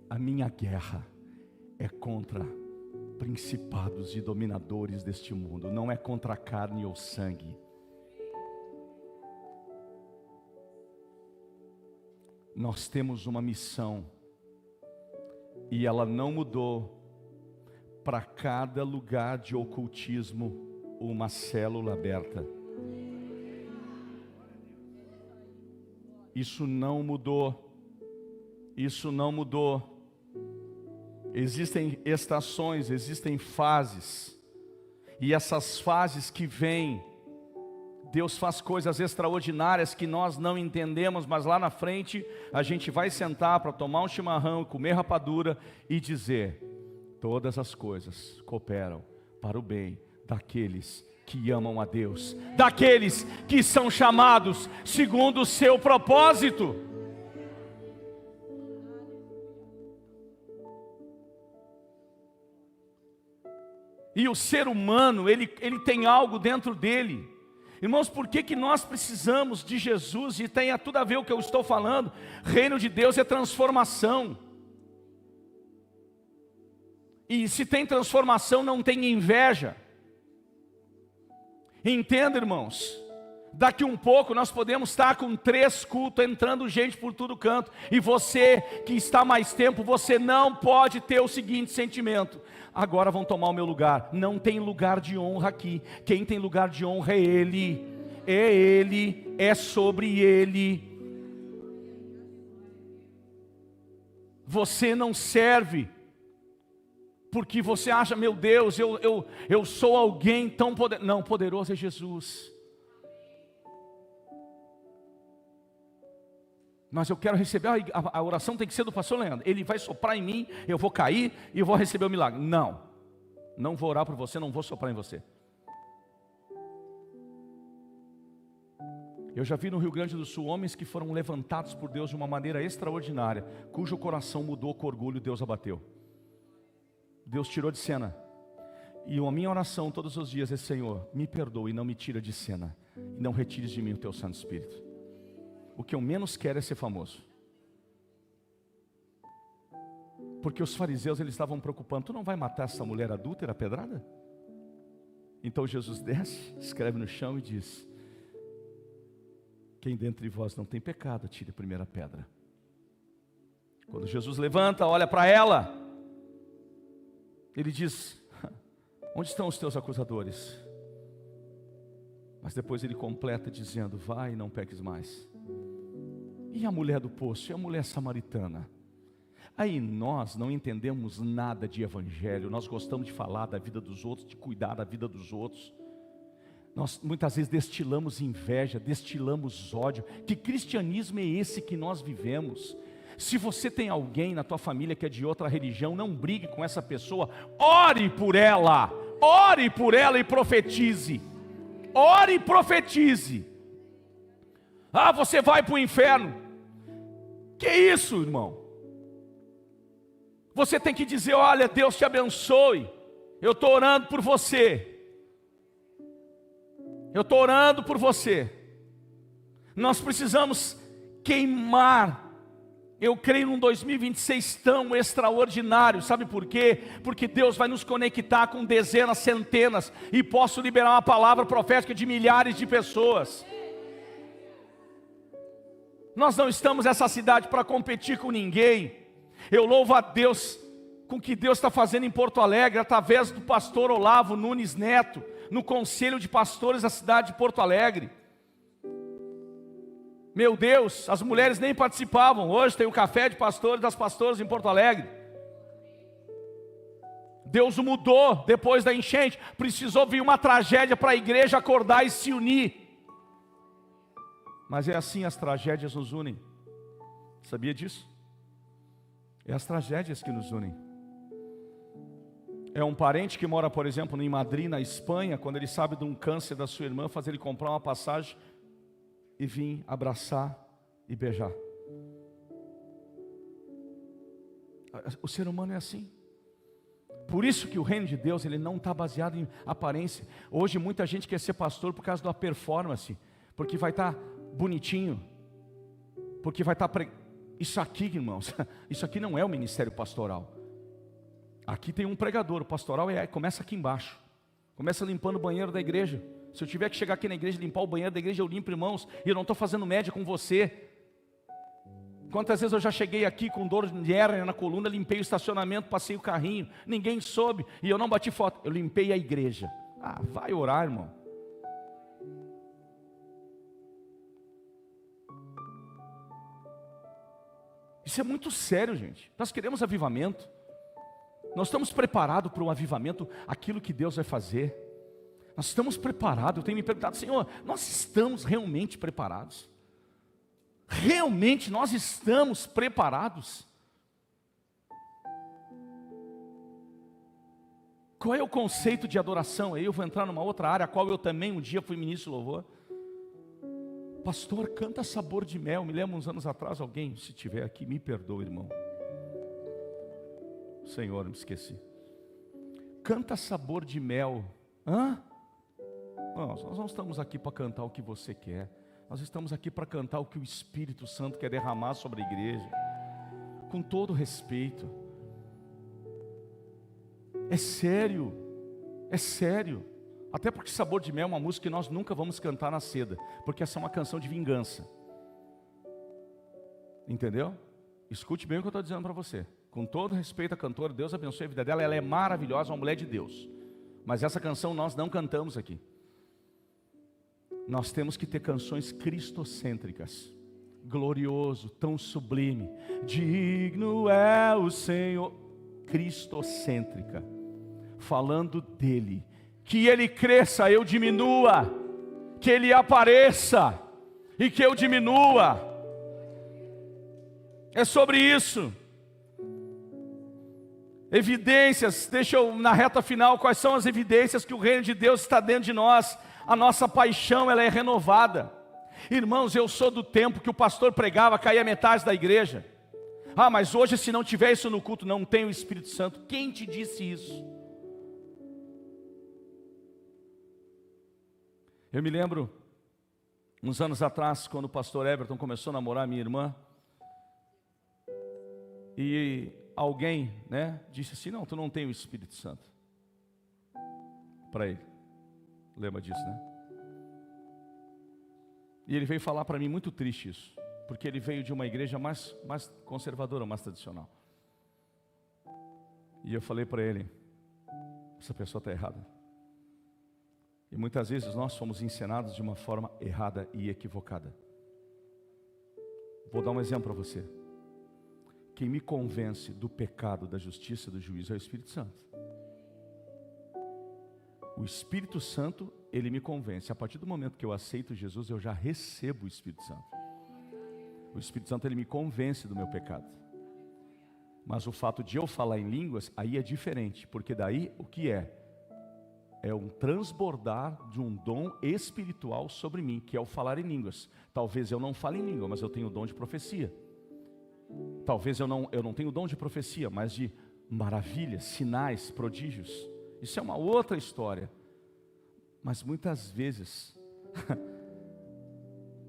a minha guerra é contra principados e dominadores deste mundo, não é contra carne ou sangue. Nós temos uma missão, e ela não mudou. Para cada lugar de ocultismo, uma célula aberta. Isso não mudou. Isso não mudou. Existem estações, existem fases. E essas fases que vêm, Deus faz coisas extraordinárias que nós não entendemos, mas lá na frente a gente vai sentar para tomar um chimarrão, comer rapadura e dizer: todas as coisas cooperam para o bem daqueles que amam a Deus, daqueles que são chamados segundo o seu propósito. E o ser humano, ele tem algo dentro dele. Irmãos, por que nós precisamos de Jesus? E tem tudo a ver com o que eu estou falando. Reino de Deus é transformação. E se tem transformação, não tem inveja. Entenda, irmãos, daqui um pouco nós podemos estar com 3 cultos, entrando gente por todo canto. E você que está mais tempo, você não pode ter o seguinte sentimento: agora vão tomar o meu lugar. Não tem lugar de honra aqui. Quem tem lugar de honra é Ele. É Ele, é sobre Ele. Você não serve porque você acha: meu Deus, eu sou alguém tão poderoso. Não, poderoso é Jesus. Mas eu quero receber, a oração tem que ser do pastor Leandro. Ele vai soprar em mim, eu vou cair e eu vou receber o milagre. Não, não vou orar por você, não vou soprar em você. Eu já vi no Rio Grande do Sul homens que foram levantados por Deus de uma maneira extraordinária, cujo coração mudou com orgulho, Deus abateu. Deus tirou de cena. E a minha oração todos os dias é: Senhor, me perdoe e não me tira de cena, e não retires de mim o teu Santo Espírito. O que eu menos quero é ser famoso. Porque os fariseus, eles estavam preocupando: tu não vai matar essa mulher adúltera pedrada? Então Jesus desce, escreve no chão e diz: quem dentre vós não tem pecado, tire a primeira pedra. Quando Jesus levanta, olha para ela, ele diz: onde estão os teus acusadores? Mas depois ele completa dizendo: vai e não peques mais. E a mulher do poço, e a mulher samaritana? Aí nós não entendemos nada de evangelho, nós gostamos de falar da vida dos outros, de cuidar da vida dos outros. Nós muitas vezes destilamos inveja, destilamos ódio. Que cristianismo é esse que nós vivemos? Se você tem alguém na tua família que é de outra religião, não brigue com essa pessoa, ore por ela e profetize. Ore e profetize. Ah, você vai para o inferno. Que isso, irmão? Você tem que dizer, olha, Deus te abençoe, eu estou orando por você. Eu estou orando por você. Nós precisamos queimar. Eu creio num 2026 tão extraordinário. Sabe por quê? Porque Deus vai nos conectar com dezenas, centenas. E posso liberar uma palavra profética de milhares de pessoas. Nós não estamos nessa cidade para competir com ninguém. Eu louvo a Deus com o que Deus está fazendo em Porto Alegre, através do pastor Olavo Nunes Neto, no conselho de pastores da cidade de Porto Alegre. Meu Deus, as mulheres nem participavam. Hoje tem o café de pastores das pastoras em Porto Alegre. Deus o mudou depois da enchente. Precisou vir uma tragédia para a igreja acordar e se unir. Mas é assim, as tragédias nos unem. Sabia disso? É as tragédias que nos unem. É um parente que mora, por exemplo, em Madrid, na Espanha, quando ele sabe de um câncer da sua irmã, fazer ele comprar uma passagem e vir abraçar e beijar. O ser humano é assim. Por isso que o reino de Deus, ele não está baseado em aparência. Hoje muita gente quer ser pastor por causa da performance, porque vai estar bonitinho, porque vai estar... Isso aqui, irmãos, isso aqui não é o ministério pastoral. Aqui tem um pregador, o pastoral começa aqui embaixo. Começa limpando o banheiro da igreja. Se eu tiver que chegar aqui na igreja e limpar o banheiro da igreja, eu limpo, irmãos, e eu não estou fazendo média com você. Quantas vezes eu já cheguei aqui com dor de hérnia na coluna, limpei o estacionamento, passei o carrinho, ninguém soube, e eu não bati foto, eu limpei a igreja. Ah, vai orar, irmão. Isso é muito sério, gente. Nós queremos avivamento. Nós estamos preparados para o avivamento, aquilo que Deus vai fazer. Nós estamos preparados. Eu tenho me perguntado, Senhor, nós estamos realmente preparados? Realmente nós estamos preparados? Qual é o conceito de adoração? Aí eu vou entrar numa outra área, a qual eu também um dia fui ministro de louvor. Pastor, canta Sabor de Mel. Me lembro uns anos atrás, alguém, se tiver aqui, me perdoe, irmão. Senhor, me esqueci. Canta Sabor de Mel. Hã? Nós não estamos aqui para cantar o que você quer. Nós estamos aqui para cantar o que o Espírito Santo quer derramar sobre a igreja. Com todo respeito. É sério. É sério. Até porque Sabor de Mel é uma música que nós nunca vamos cantar na seda. Porque essa é uma canção de vingança. Entendeu? Escute bem o que eu estou dizendo para você. Com todo respeito à cantora, Deus abençoe a vida dela. Ela é maravilhosa, uma mulher de Deus. Mas essa canção nós não cantamos aqui. Nós temos que ter canções cristocêntricas. Glorioso, tão sublime. Digno é o Senhor. Cristocêntrica. Falando dele. Que ele cresça, eu diminua. Que ele apareça e que eu diminua. É sobre isso. Evidências, deixa eu na reta final, quais são as evidências que o reino de Deus está dentro de nós? A nossa paixão, ela é renovada. Irmãos, eu sou do tempo que o pastor pregava, caía metade da igreja. Ah, mas hoje se não tiver isso no culto, não tem o Espírito Santo. Quem te disse isso? Eu me lembro, uns anos atrás, quando o pastor Everton começou a namorar minha irmã, e alguém, disse assim, não, tu não tem o Espírito Santo. Para ele. Lembra disso, né? E ele veio falar para mim, muito triste isso, porque ele veio de uma igreja mais conservadora, mais tradicional. E eu falei para ele, essa pessoa está errada. E muitas vezes nós somos ensinados de uma forma errada e equivocada. Vou dar um exemplo para você. quem me convence do pecado, da justiça, do juízo é o Espírito Santo. O Espírito Santo, ele me convence. A partir do momento que eu aceito Jesus, eu já recebo o Espírito Santo. O Espírito Santo, ele me convence do meu pecado. Mas o fato de eu falar em línguas, aí é diferente, porque daí o que é? É um transbordar de um dom espiritual sobre mim, que é o falar em línguas. Talvez eu não fale em língua, mas eu tenho o dom de profecia. Talvez eu não tenho o dom de profecia, mas de maravilhas, sinais, prodígios. Isso é uma outra história. Mas muitas vezes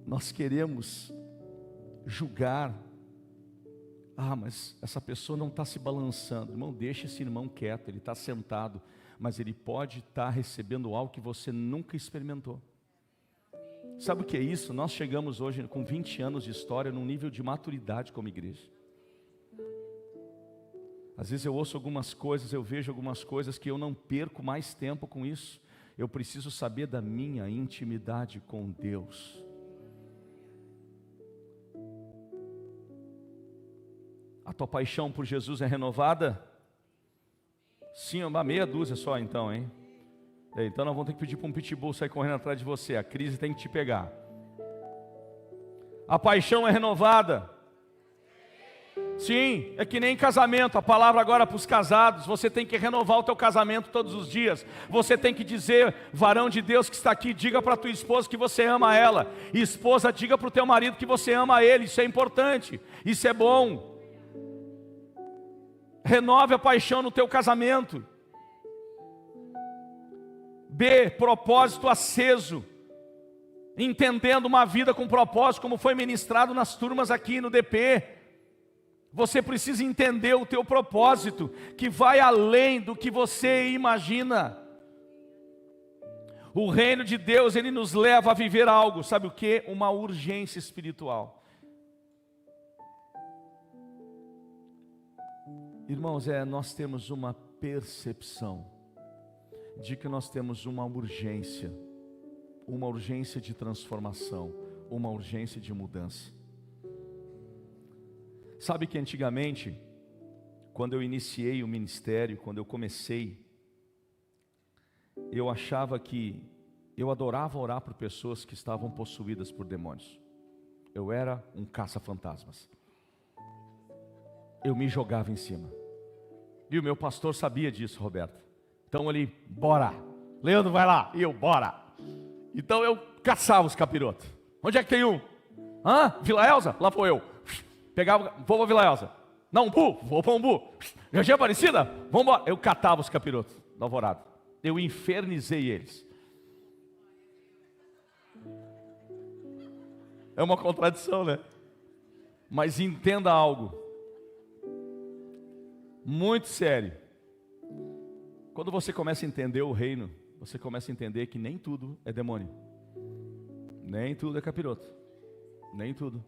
nós queremos julgar. Mas essa pessoa não está se balançando. Irmão, deixa esse irmão quieto, ele está sentado. Mas ele pode estar recebendo algo que você nunca experimentou. Sabe o que é isso? Nós chegamos hoje com 20 anos de história num nível de maturidade como igreja. Às vezes eu ouço algumas coisas, eu vejo algumas coisas que eu não perco mais tempo com isso. Eu preciso saber da minha intimidade com Deus. A tua paixão por Jesus é renovada? Sim, uma meia dúzia só então, hein? Então nós vamos ter que pedir para um pitbull sair correndo atrás de você. A crise tem que te pegar. A paixão é renovada? Sim, é que nem casamento. A palavra agora para os casados: você tem que renovar o teu casamento todos os dias. Você tem que dizer, varão de Deus que está aqui, diga para a tua esposa que você ama ela. E esposa, diga para o teu marido que você ama ele. Isso é importante, isso é bom. Renove a paixão no teu casamento. B, propósito aceso. Entendendo uma vida com propósito, como foi ministrado nas turmas aqui no DP. Você precisa entender o teu propósito, que vai além do que você imagina. O reino de Deus, ele nos leva a viver algo, sabe o que? Uma urgência espiritual. Irmãos, nós temos uma percepção de que nós temos uma urgência de transformação, uma urgência de mudança. Sabe que antigamente, quando eu iniciei o ministério, quando eu comecei, eu achava que eu adorava orar por pessoas que estavam possuídas por demônios. Eu era um caça-fantasmas. Eu me jogava em cima. E o meu pastor sabia disso, Roberto. Então ele, bora. Leandro, vai lá. E eu, bora. Então eu caçava os capirotos. Onde é que tem um? Vila Elza? Lá vou eu. Pegava, vou para Vila Elza. Não, Umbu, vou para Umbu. Jardim Aparecida? Vamos embora. Eu catava os capirotos da Alvorada. Eu infernizei eles. É uma contradição, né? Mas entenda algo muito sério. Quando você começa a entender o reino, você começa a entender que nem tudo é demônio. Nem tudo é capiroto. Nem tudo.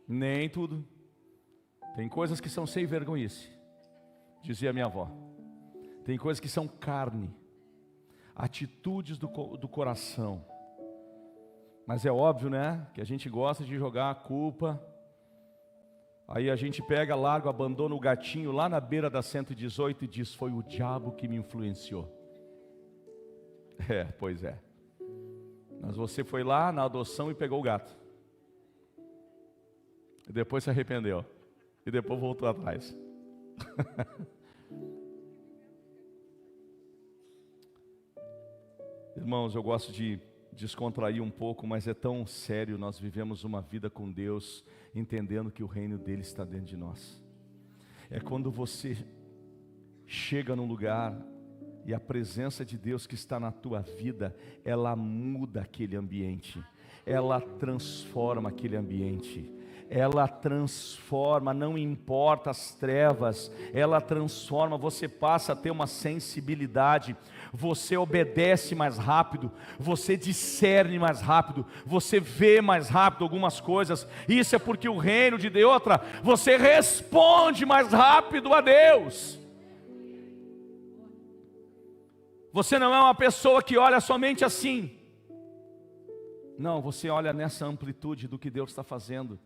Nem tudo. Tem coisas que são sem vergonhice, dizia minha avó. Tem coisas que são carne, atitudes do coração. Mas é óbvio, né, que a gente gosta de jogar a culpa. Aí a gente pega, larga, abandona o gatinho lá na beira da 118 e diz: foi o diabo que me influenciou. Pois é. Mas você foi lá na adoção e pegou o gato. E depois se arrependeu. E depois voltou atrás. Irmãos, eu gosto de descontrair um pouco, mas é tão sério. Nós vivemos uma vida com Deus, entendendo que o reino dele está dentro de nós. É quando você chega num lugar e a presença de Deus que está na tua vida, ela muda aquele ambiente, ela transforma aquele ambiente. Ela transforma, não importa as trevas, ela transforma, você passa a ter uma sensibilidade, você obedece mais rápido, você discerne mais rápido, você vê mais rápido algumas coisas. Isso é porque o reino de Deus, você responde mais rápido a Deus. Você não é uma pessoa que olha somente assim. Não, você olha nessa amplitude do que Deus está fazendo.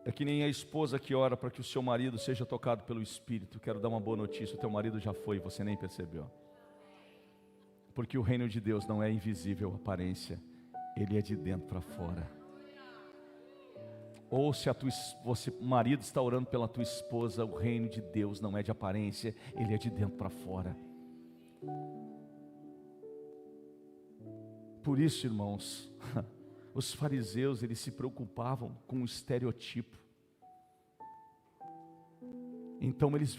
É que nem a esposa que ora para que o seu marido seja tocado pelo Espírito. Quero dar uma boa notícia, o teu marido já foi e você nem percebeu. Porque o reino de Deus não é invisível aparência, ele é de dentro para fora. Ou se o marido está orando pela tua esposa, o reino de Deus não é de aparência, ele é de dentro para fora. Por isso, irmãos, os fariseus, eles se preocupavam com o estereotipo. Então eles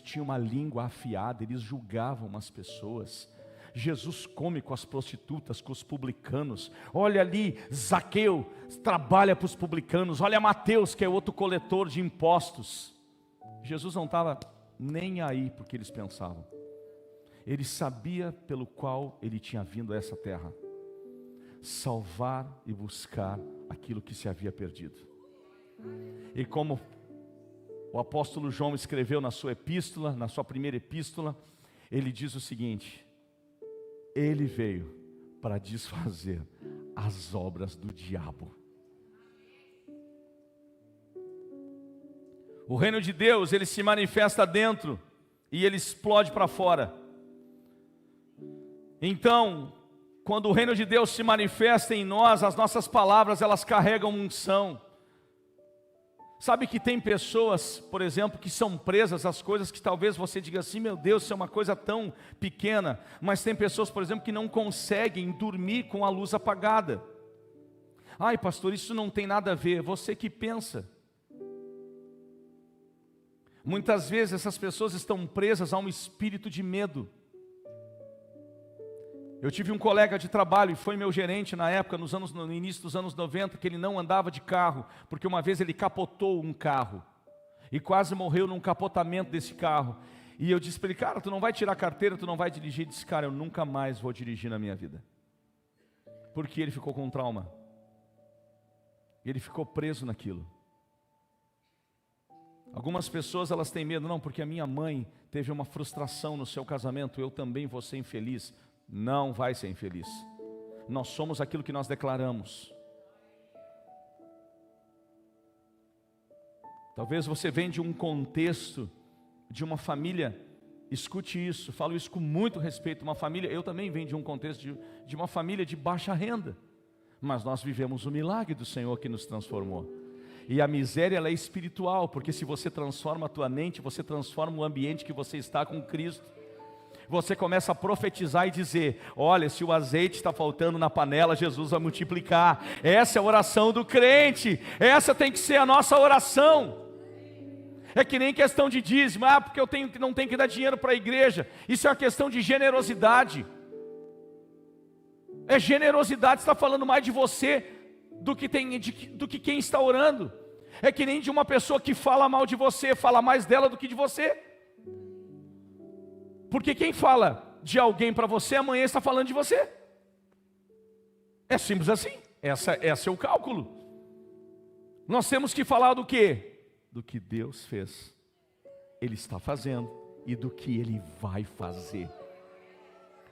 tinham uma língua afiada, eles julgavam as pessoas. Jesus come com as prostitutas, com os publicanos. Olha ali, Zaqueu trabalha para os publicanos. Olha Mateus, que é outro coletor de impostos. Jesus não estava nem aí porque eles pensavam. Ele sabia pelo qual ele tinha vindo a essa terra: salvar e buscar aquilo que se havia perdido. E como o apóstolo João escreveu na sua epístola, na sua primeira epístola, ele diz o seguinte: ele veio para desfazer as obras do diabo. O reino de Deus, ele se manifesta dentro e ele explode para fora. Então, quando o reino de Deus se manifesta em nós, as nossas palavras, elas carregam unção. Sabe que tem pessoas, por exemplo, que são presas às coisas que talvez você diga assim: meu Deus, isso é uma coisa tão pequena. Mas tem pessoas, por exemplo, que não conseguem dormir com a luz apagada. Ai, pastor, isso não tem nada a ver. Você que pensa. Muitas vezes essas pessoas estão presas a um espírito de medo. Eu tive um colega de trabalho e foi meu gerente na época, no início dos anos 90, que ele não andava de carro, porque uma vez ele capotou um carro e quase morreu num capotamento desse carro. E eu disse para ele: cara, tu não vai tirar a carteira, tu não vai dirigir? Ele disse: cara, eu nunca mais vou dirigir na minha vida. Porque ele ficou com trauma. Ele ficou preso naquilo. Algumas pessoas, elas têm medo: não, porque a minha mãe teve uma frustração no seu casamento, eu também vou ser infeliz. Não vai ser infeliz. Nós somos aquilo que nós declaramos. Talvez você venha de um contexto, de uma família. Escute isso, falo isso com muito respeito. Uma família, eu também venho de um contexto de uma família de baixa renda. Mas nós vivemos o milagre do Senhor que nos transformou. E a miséria, ela é espiritual, porque se você transforma a tua mente, você transforma o ambiente que você está com Cristo. Você começa a profetizar e dizer: olha, se o azeite está faltando na panela, Jesus vai multiplicar. Essa é a oração do crente. Essa tem que ser a nossa oração. É que nem questão de dízimo: porque eu não tenho que dar dinheiro para a igreja. Isso é uma questão de generosidade. É generosidade, está falando mais de você do que quem está orando. É que nem de uma pessoa que fala mal de você, fala mais dela do que de você. Porque quem fala de alguém para você, amanhã está falando de você. É simples assim. Esse é o cálculo. Nós temos que falar do quê? Do que Deus fez, Ele está fazendo, e do que Ele vai fazer.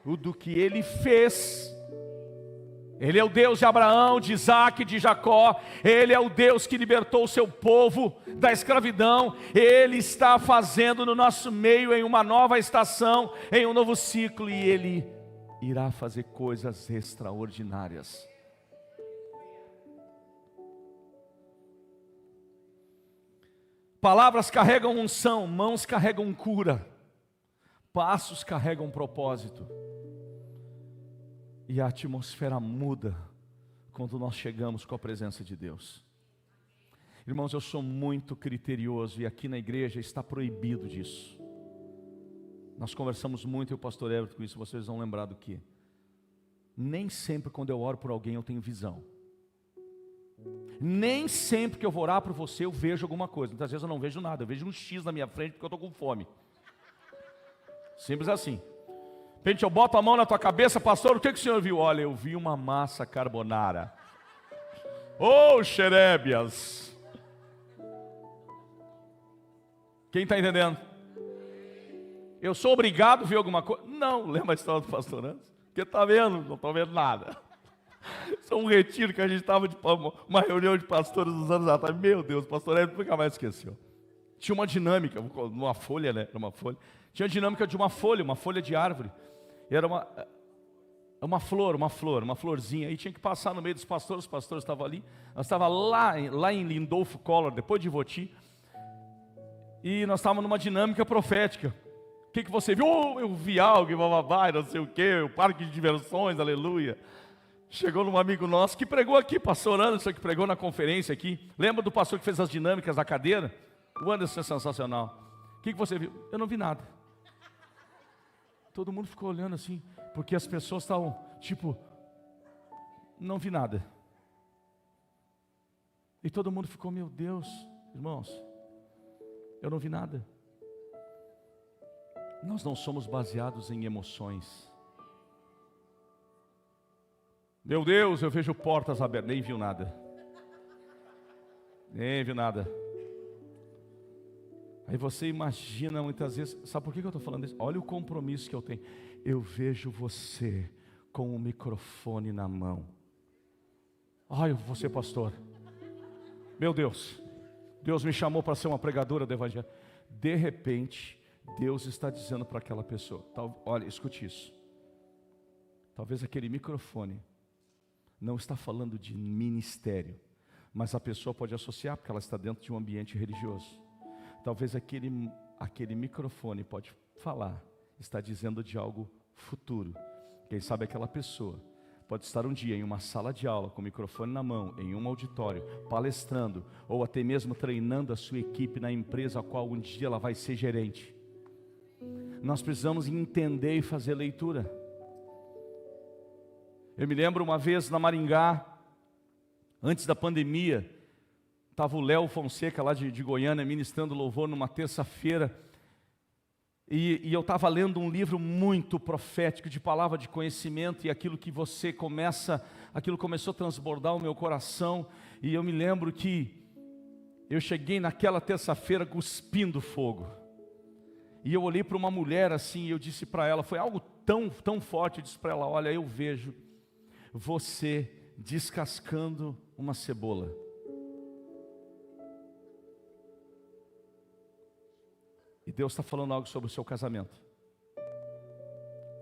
O do que Ele fez. Ele é o Deus de Abraão, de Isaac, de Jacó. Ele é o Deus que libertou o seu povo da escravidão. Ele está fazendo no nosso meio, em uma nova estação, em um novo ciclo, e Ele irá fazer coisas extraordinárias. Palavras carregam unção, mãos carregam cura, passos carregam propósito. E a atmosfera muda quando nós chegamos com a presença de Deus. Irmãos, eu sou muito criterioso e aqui na igreja está proibido disso. Nós conversamos muito, eu e o pastor Everton, com isso, vocês vão lembrar do que? Nem sempre quando eu oro por alguém eu tenho visão. Nem sempre que eu vou orar por você eu vejo alguma coisa. Muitas vezes eu não vejo nada, eu vejo um X na minha frente porque eu estou com fome. Simples assim. De repente eu boto a mão na tua cabeça: pastor, o que o senhor viu? Olha, eu vi uma massa carbonara. Oh, xerébias. Quem está entendendo? Eu sou obrigado a ver alguma coisa? Não, lembra a história do pastor antes? Porque está vendo, não estou vendo nada. um retiro que a gente estava, uma reunião de pastores dos anos atrás. Meu Deus, o pastor Hélio nunca mais esqueceu. Tinha uma dinâmica, numa folha, né? Era uma folha. Tinha a dinâmica de uma folha de árvore. Era uma florzinha. Aí tinha que passar no meio dos pastores, os pastores estavam ali. Nós estávamos lá em Lindolfo Collor, depois de Voti. E nós estávamos numa dinâmica profética. O que você viu? Oh, eu vi algo, não sei o quê, o parque de diversões, aleluia. Chegou num amigo nosso que pregou aqui, pastor Anderson, que pregou na conferência aqui. Lembra do pastor que fez as dinâmicas da cadeira? O Anderson é sensacional. O que você viu? Eu não vi nada. Todo mundo ficou olhando assim, porque as pessoas estavam, tipo, não vi nada. E todo mundo ficou, meu Deus, irmãos, eu não vi nada. Nós não somos baseados em emoções. Meu Deus, eu vejo portas abertas, nem viu nada. Nem viu nada. Aí você imagina muitas vezes, sabe por que eu estou falando isso? Olha o compromisso que eu tenho. Eu vejo você com o microfone na mão. Ai, você pastor. Meu Deus, Deus me chamou para ser uma pregadora do evangelho. De repente, Deus está dizendo para aquela pessoa, olha, escute isso. Talvez aquele microfone não está falando de ministério, mas a pessoa pode associar, porque ela está dentro de um ambiente religioso. Talvez aquele microfone pode falar, está dizendo de algo futuro. Quem sabe aquela pessoa pode estar um dia em uma sala de aula, com o microfone na mão, em um auditório, palestrando, ou até mesmo treinando a sua equipe na empresa a qual um dia ela vai ser gerente. Nós precisamos entender e fazer leitura. Eu me lembro uma vez na Maringá, antes da pandemia, estava o Léo Fonseca lá de Goiânia ministrando louvor numa terça-feira, e eu estava lendo um livro muito profético, de palavra de conhecimento, e aquilo começou a transbordar o meu coração, e eu me lembro que eu cheguei naquela terça-feira cuspindo fogo, e eu olhei para uma mulher assim, e eu disse para ela, foi algo tão forte, eu disse para ela, olha, eu vejo você descascando uma cebola. E Deus está falando algo sobre o seu casamento.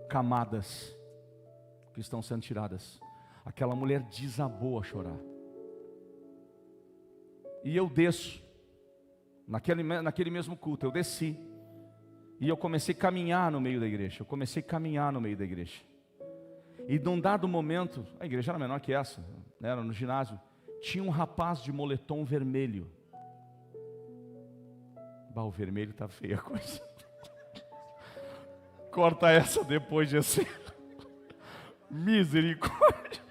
Camadas que estão sendo tiradas. Aquela mulher desabou a chorar. E eu desço, naquele mesmo culto, eu desci. E eu comecei a caminhar no meio da igreja. E num dado momento, a igreja era menor que essa, né, era no ginásio. Tinha um rapaz de moletom vermelho. O vermelho está feia a coisa. Corta essa depois de assim. Misericórdia.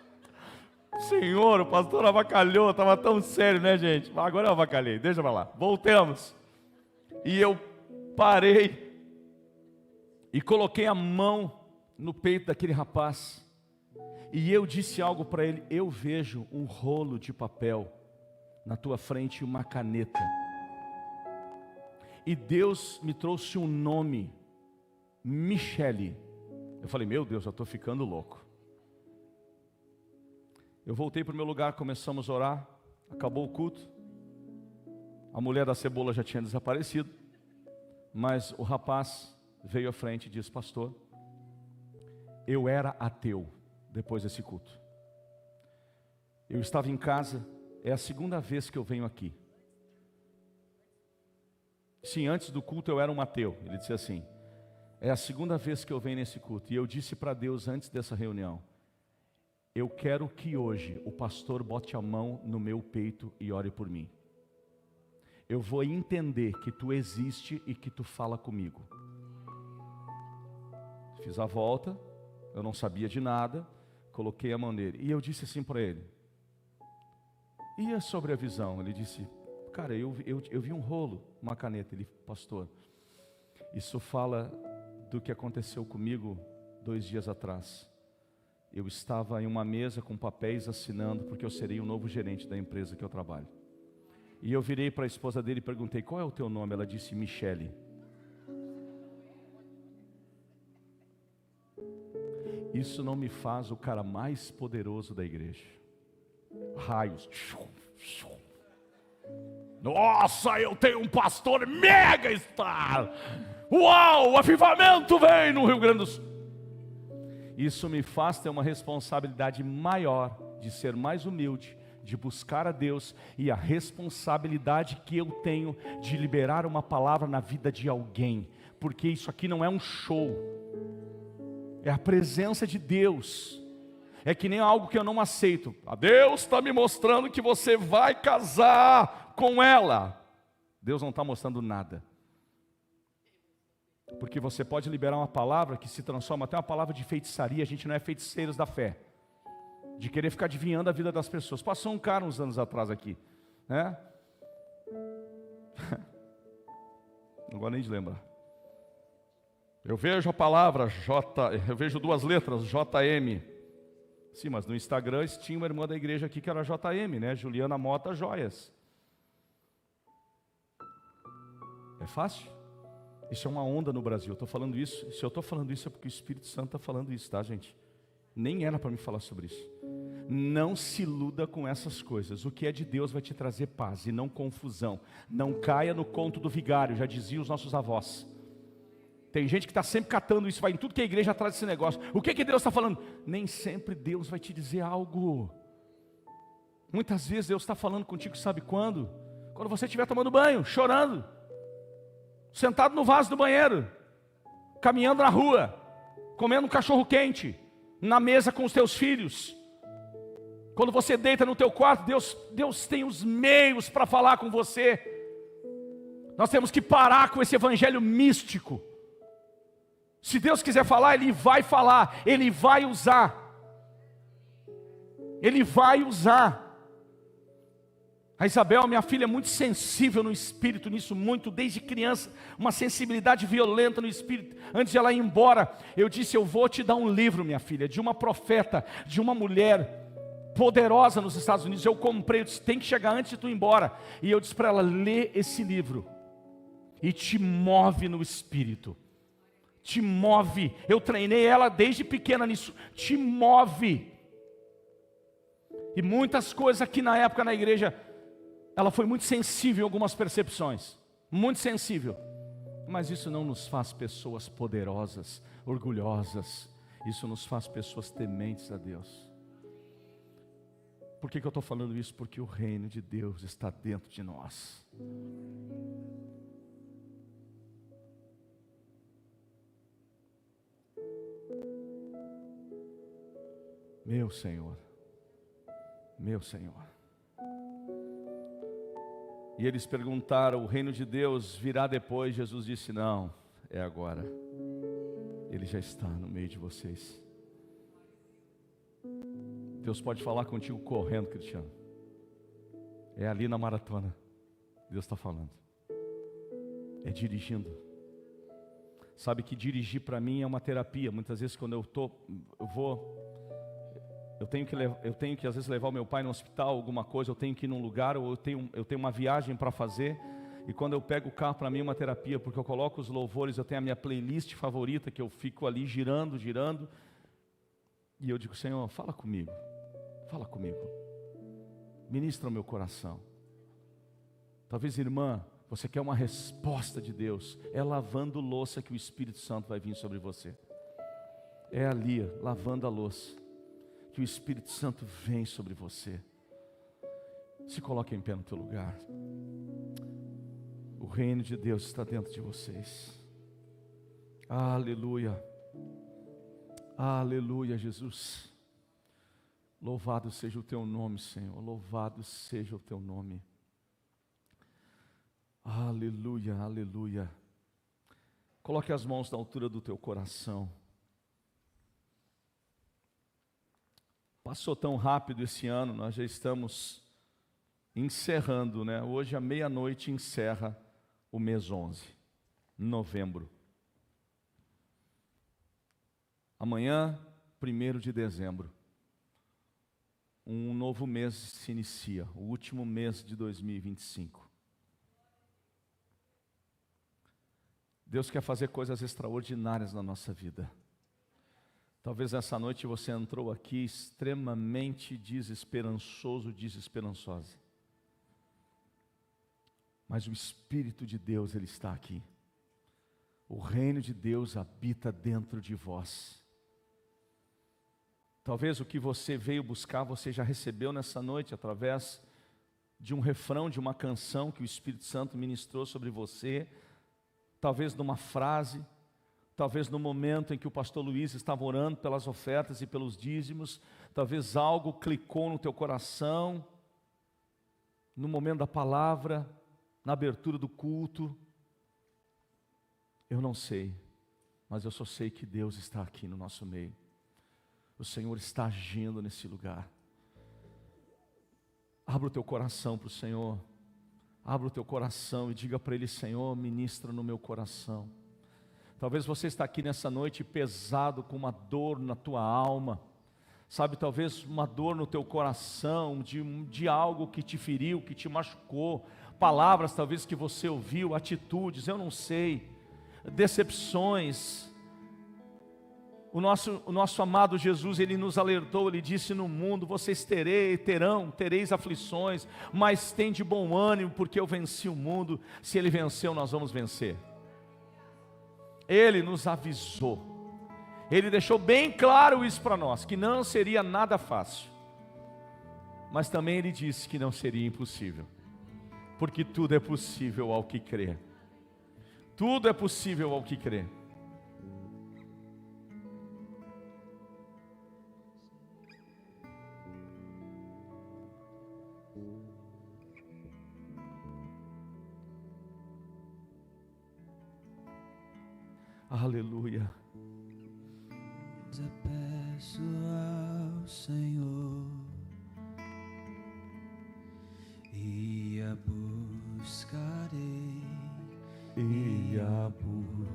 Senhor, o pastor avacalhou, estava tão sério, né, gente? Agora eu avacalhei, deixa pra lá. Voltemos. E eu parei e coloquei a mão no peito daquele rapaz. E eu disse algo para ele, eu vejo um rolo de papel na tua frente e uma caneta. E Deus me trouxe um nome, Michele. Eu falei, meu Deus, eu estou ficando louco. Eu voltei para o meu lugar, começamos a orar, acabou o culto. A mulher da cebola já tinha desaparecido, mas o rapaz veio à frente e disse, pastor, eu era ateu depois desse culto. Eu estava em casa, é a segunda vez que eu venho aqui. Sim, antes do culto eu era um ateu. Ele disse assim, é a segunda vez que eu venho nesse culto. E eu disse para Deus antes dessa reunião, eu quero que hoje o pastor bote a mão no meu peito e ore por mim. Eu vou entender que tu existe e que tu fala comigo. Fiz a volta, eu não sabia de nada, coloquei a mão nele. E eu disse assim para ele, e é sobre a visão? Ele disse, cara, eu vi um rolo, uma caneta. Ele, pastor, isso fala do que aconteceu comigo 2 dias atrás. Eu estava em uma mesa com papéis assinando, porque eu serei o novo gerente da empresa que eu trabalho. E eu virei para a esposa dele e perguntei, qual é o teu nome? Ela disse, Michele. Isso não me faz o cara mais poderoso da igreja. raios. Nossa, eu tenho um pastor mega star. Uau, o avivamento vem no Rio Grande do Sul. Isso me faz ter uma responsabilidade maior de ser mais humilde, de buscar a Deus, e a responsabilidade que eu tenho de liberar uma palavra na vida de alguém, porque isso aqui não é um show, é a presença de Deus. É que nem algo que eu não aceito. Deus está me mostrando que você vai casar com ela. Deus não está mostrando nada. Porque você pode liberar uma palavra que se transforma até uma palavra de feitiçaria. A gente não é feiticeiros da fé, de querer ficar adivinhando a vida das pessoas. Passou um cara uns anos atrás aqui, né? Não gosto nem de lembrar. Eu vejo a palavra eu vejo duas letras, JM. Sim, mas no Instagram tinha uma irmã da igreja aqui que era JM, né? Juliana Mota Joias. É fácil? Isso é uma onda no Brasil. Eu estou falando isso. Se eu estou falando isso é porque o Espírito Santo está falando isso, tá, gente? Nem era para me falar sobre isso. Não se iluda com essas coisas. O que é de Deus vai te trazer paz e não confusão. Não caia no conto do vigário, já diziam os nossos avós. Tem gente que está sempre catando isso, vai em tudo que a igreja traz esse negócio. O que Deus está falando? Nem sempre Deus vai te dizer algo. Muitas vezes Deus está falando contigo, sabe quando? Quando você estiver tomando banho, chorando, sentado no vaso do banheiro, caminhando na rua, comendo um cachorro quente, na mesa com os teus filhos. Quando você deita no teu quarto, Deus tem os meios para falar com você. Nós temos que parar com esse evangelho místico. Se Deus quiser falar, Ele vai falar, Ele vai usar. Ele vai usar. A Isabel, minha filha, é muito sensível no espírito nisso, muito, desde criança, uma sensibilidade violenta no espírito. Antes de ela ir embora, eu disse, eu vou te dar um livro, minha filha, de uma profeta, de uma mulher poderosa nos Estados Unidos. Eu comprei, eu disse, tem que chegar antes de tu ir embora. E eu disse para ela, lê esse livro, e te move no espírito. Te move. Eu treinei ela desde pequena nisso. Te move. E muitas coisas aqui na época na igreja, ela foi muito sensível em algumas percepções. Muito sensível. Mas isso não nos faz pessoas poderosas, orgulhosas. Isso nos faz pessoas tementes a Deus. Por que eu estou falando isso? Porque o reino de Deus está dentro de nós. Meu Senhor, meu Senhor. E eles perguntaram, o reino de Deus virá depois? Jesus disse, não, é agora. Ele já está no meio de vocês. Deus pode falar contigo correndo, Cristiano. É ali na maratona, Deus está falando. É dirigindo. Sabe que dirigir para mim é uma terapia. Muitas vezes quando eu tenho que às vezes levar o meu pai no hospital, alguma coisa, eu tenho que ir num lugar, ou eu tenho uma viagem para fazer, e quando eu pego o carro, para mim é uma terapia, porque eu coloco os louvores, eu tenho a minha playlist favorita, que eu fico ali girando, e eu digo, Senhor, fala comigo, ministra o meu coração. Talvez, irmã, você quer uma resposta de Deus, é lavando louça que o Espírito Santo vai vir sobre você. É ali, lavando a louça, que o Espírito Santo vem sobre você. Se coloque em pé no teu lugar. O reino de Deus está dentro de vocês. Aleluia. Aleluia, Jesus. Louvado seja o teu nome, Senhor. Louvado seja o teu nome. Aleluia, aleluia. Coloque as mãos na altura do teu coração. Passou tão rápido esse ano, nós já estamos encerrando, né? Hoje à meia-noite encerra o mês 11, novembro. Amanhã, 1º de dezembro, um novo mês se inicia, o último mês de 2025. Deus quer fazer coisas extraordinárias na nossa vida. Talvez essa noite você entrou aqui extremamente desesperançoso, desesperançosa. Mas o Espírito de Deus, Ele está aqui. O reino de Deus habita dentro de vós. Talvez o que você veio buscar, você já recebeu nessa noite, através de um refrão, de uma canção que o Espírito Santo ministrou sobre você. Talvez numa frase, talvez no momento em que o pastor Luiz estava orando pelas ofertas e pelos dízimos. Talvez algo clicou no teu coração, no momento da palavra, na abertura do culto. Eu não sei, mas eu só sei que Deus está aqui no nosso meio. O Senhor está agindo nesse lugar. Abra o teu coração para o Senhor. Abra o teu coração e diga para Ele: Senhor, ministra no meu coração. Talvez você está aqui nessa noite pesado, com uma dor na tua alma. Sabe, talvez uma dor no teu coração, de algo que te feriu, que te machucou. Palavras talvez que você ouviu, atitudes, eu não sei. Decepções. O nosso amado Jesus, Ele nos alertou, Ele disse: no mundo vocês tereis aflições, mas tem de bom ânimo, porque eu venci o mundo. Se Ele venceu, nós vamos vencer. Ele nos avisou, Ele deixou bem claro isso para nós, que não seria nada fácil, mas também Ele disse que não seria impossível, porque tudo é possível ao que crê. Tudo é possível ao que crê. Aleluia. Eu peço ao Senhor e a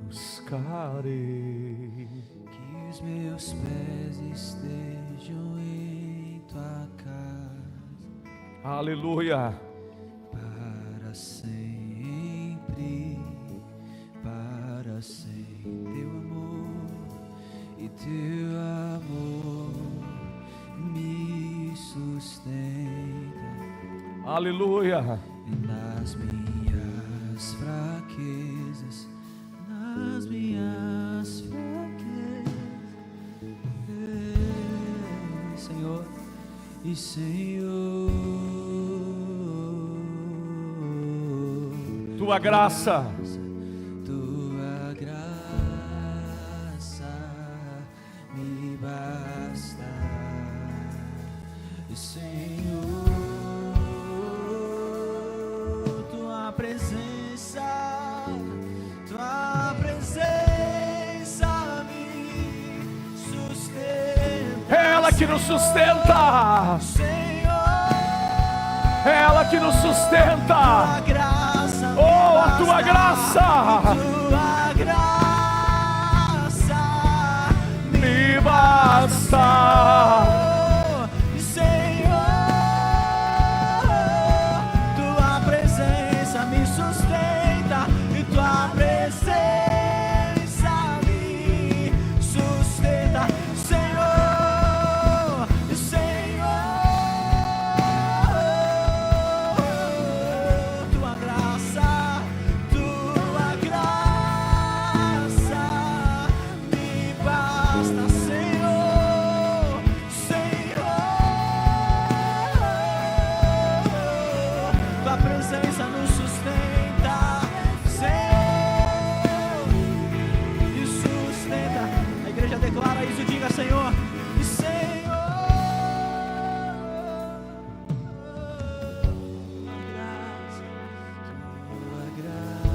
buscarei, que os meus pés estejam em tua casa. Aleluia. Para sempre, para sempre. Teu amor e teu amor me sustenta. Aleluia. Nas minhas fraquezas, nas minhas fraquezas, Senhor e Senhor, tua graça, tua graça me basta, e Senhor, tua presença me sustenta. ela que nos sustenta, Senhor, ela que nos sustenta. tua graça, Oh, a tua graça me basta. Senhor, tua presença me sustenta, e tua presença me sustenta. Senhor, tua graça me basta. Senhor, tua presença nos sustenta, Senhor, e sustenta. A igreja declara isso, diga: Senhor, e Senhor, tua graça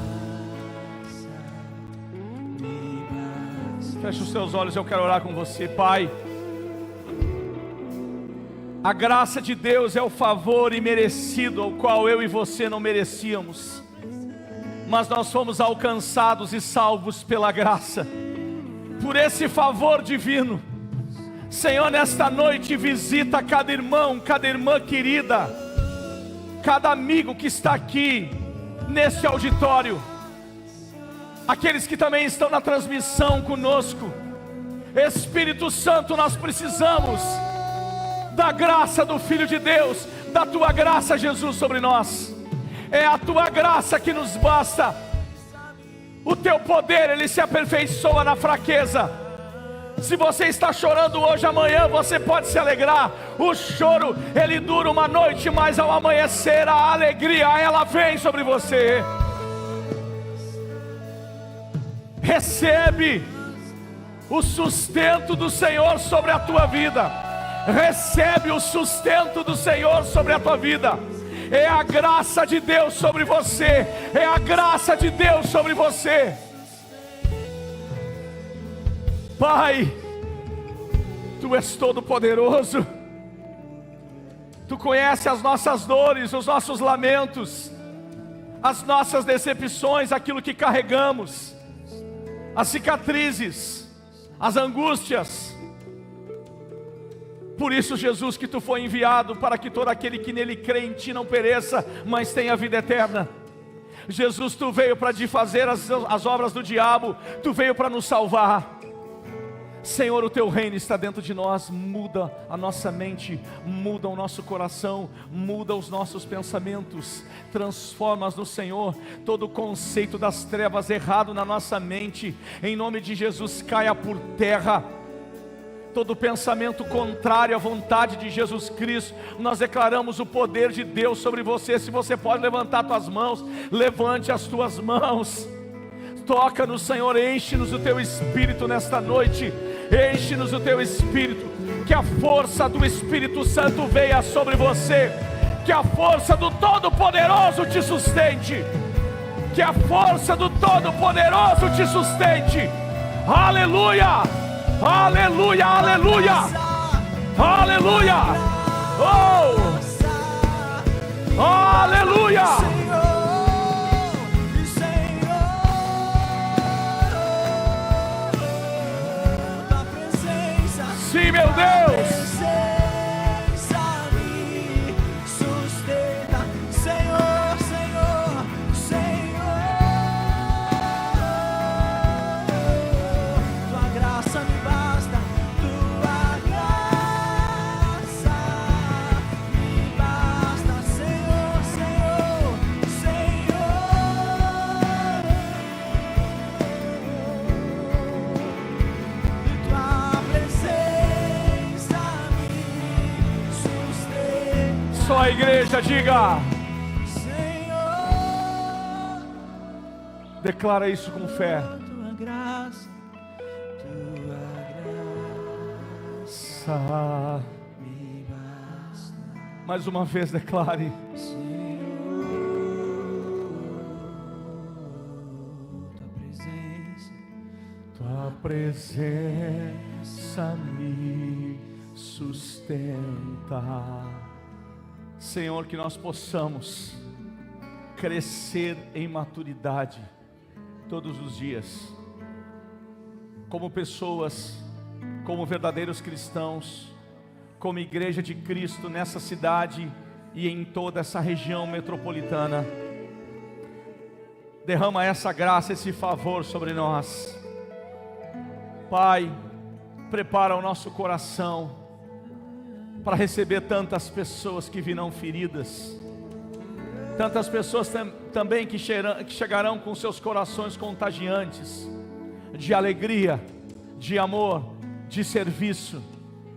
me basta. Feche os teus olhos, eu quero orar com você. Pai, a graça de Deus é o favor imerecido ao qual eu e você não merecíamos, mas nós fomos alcançados e salvos pela graça, por esse favor divino. Senhor, nesta noite visita cada irmão, cada irmã querida, cada amigo que está aqui neste auditório, aqueles que também estão na transmissão conosco. Espírito Santo, nós precisamos da graça do Filho de Deus, da tua graça, Jesus, sobre nós. É a tua graça que nos basta. O teu poder, ele se aperfeiçoa na fraqueza. Se você está chorando hoje, amanhã você pode se alegrar. O choro, ele dura uma noite, mas ao amanhecer a alegria, ela vem sobre você. Recebe o sustento do Senhor sobre a tua vida. Recebe o sustento do Senhor sobre a tua vida. É a graça de Deus sobre você. É a graça de Deus sobre você. Pai, Tu és todo poderoso. Tu conheces as nossas dores, os nossos lamentos, as nossas decepções, aquilo que carregamos, as cicatrizes, as angústias. Por isso, Jesus, que Tu foi enviado para que todo aquele que nele crê em Ti não pereça, mas tenha vida eterna. Jesus, Tu veio para desfazer as obras do diabo. Tu veio para nos salvar. Senhor, o Teu reino está dentro de nós. Muda a nossa mente, muda o nosso coração, muda os nossos pensamentos. Transforma-nos no Senhor. Todo conceito das trevas errado na nossa mente, em nome de Jesus, caia por terra. Todo pensamento contrário à vontade de Jesus Cristo, nós declaramos o poder de Deus sobre você. Se você pode levantar tuas mãos, levante as tuas mãos. Toca-nos, Senhor, enche-nos o Teu Espírito nesta noite. Enche-nos o Teu Espírito. Que a força do Espírito Santo venha sobre você. Que a força do Todo-Poderoso te sustente. Que a força do Todo-Poderoso te sustente. Aleluia! Aleluia, aleluia, aleluia, oh, aleluia. Sim, meu Deus. Só a igreja diga: Senhor, declara isso com fé. Tua graça me basta. Mais uma vez declare: Senhor, tua presença me sustenta. Senhor, que nós possamos crescer em maturidade todos os dias, como pessoas, como verdadeiros cristãos, como igreja de Cristo nessa cidade e em toda essa região metropolitana. Derrama essa graça, esse favor sobre nós. Pai, prepara o nosso coração para receber tantas pessoas que virão feridas, tantas pessoas também que chegarão com seus corações contagiantes, de alegria, de amor, de serviço,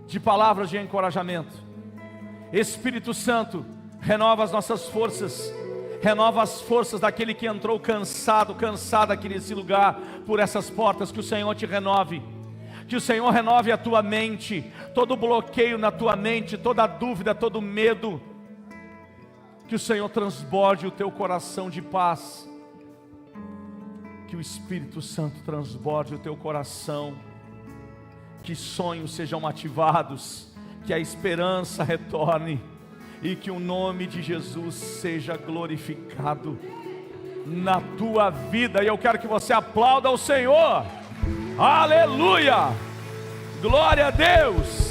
de palavras de encorajamento. Espírito Santo, renova as nossas forças, renova as forças daquele que entrou cansado aqui nesse lugar, por essas portas. Que o Senhor te renove. Que o Senhor renove a tua mente, todo bloqueio na tua mente, toda dúvida, todo medo. Que o Senhor transborde o teu coração de paz. Que o Espírito Santo transborde o teu coração. Que sonhos sejam ativados, que a esperança retorne e que o nome de Jesus seja glorificado na tua vida. E eu quero que você aplauda ao Senhor. Aleluia! Glória a Deus!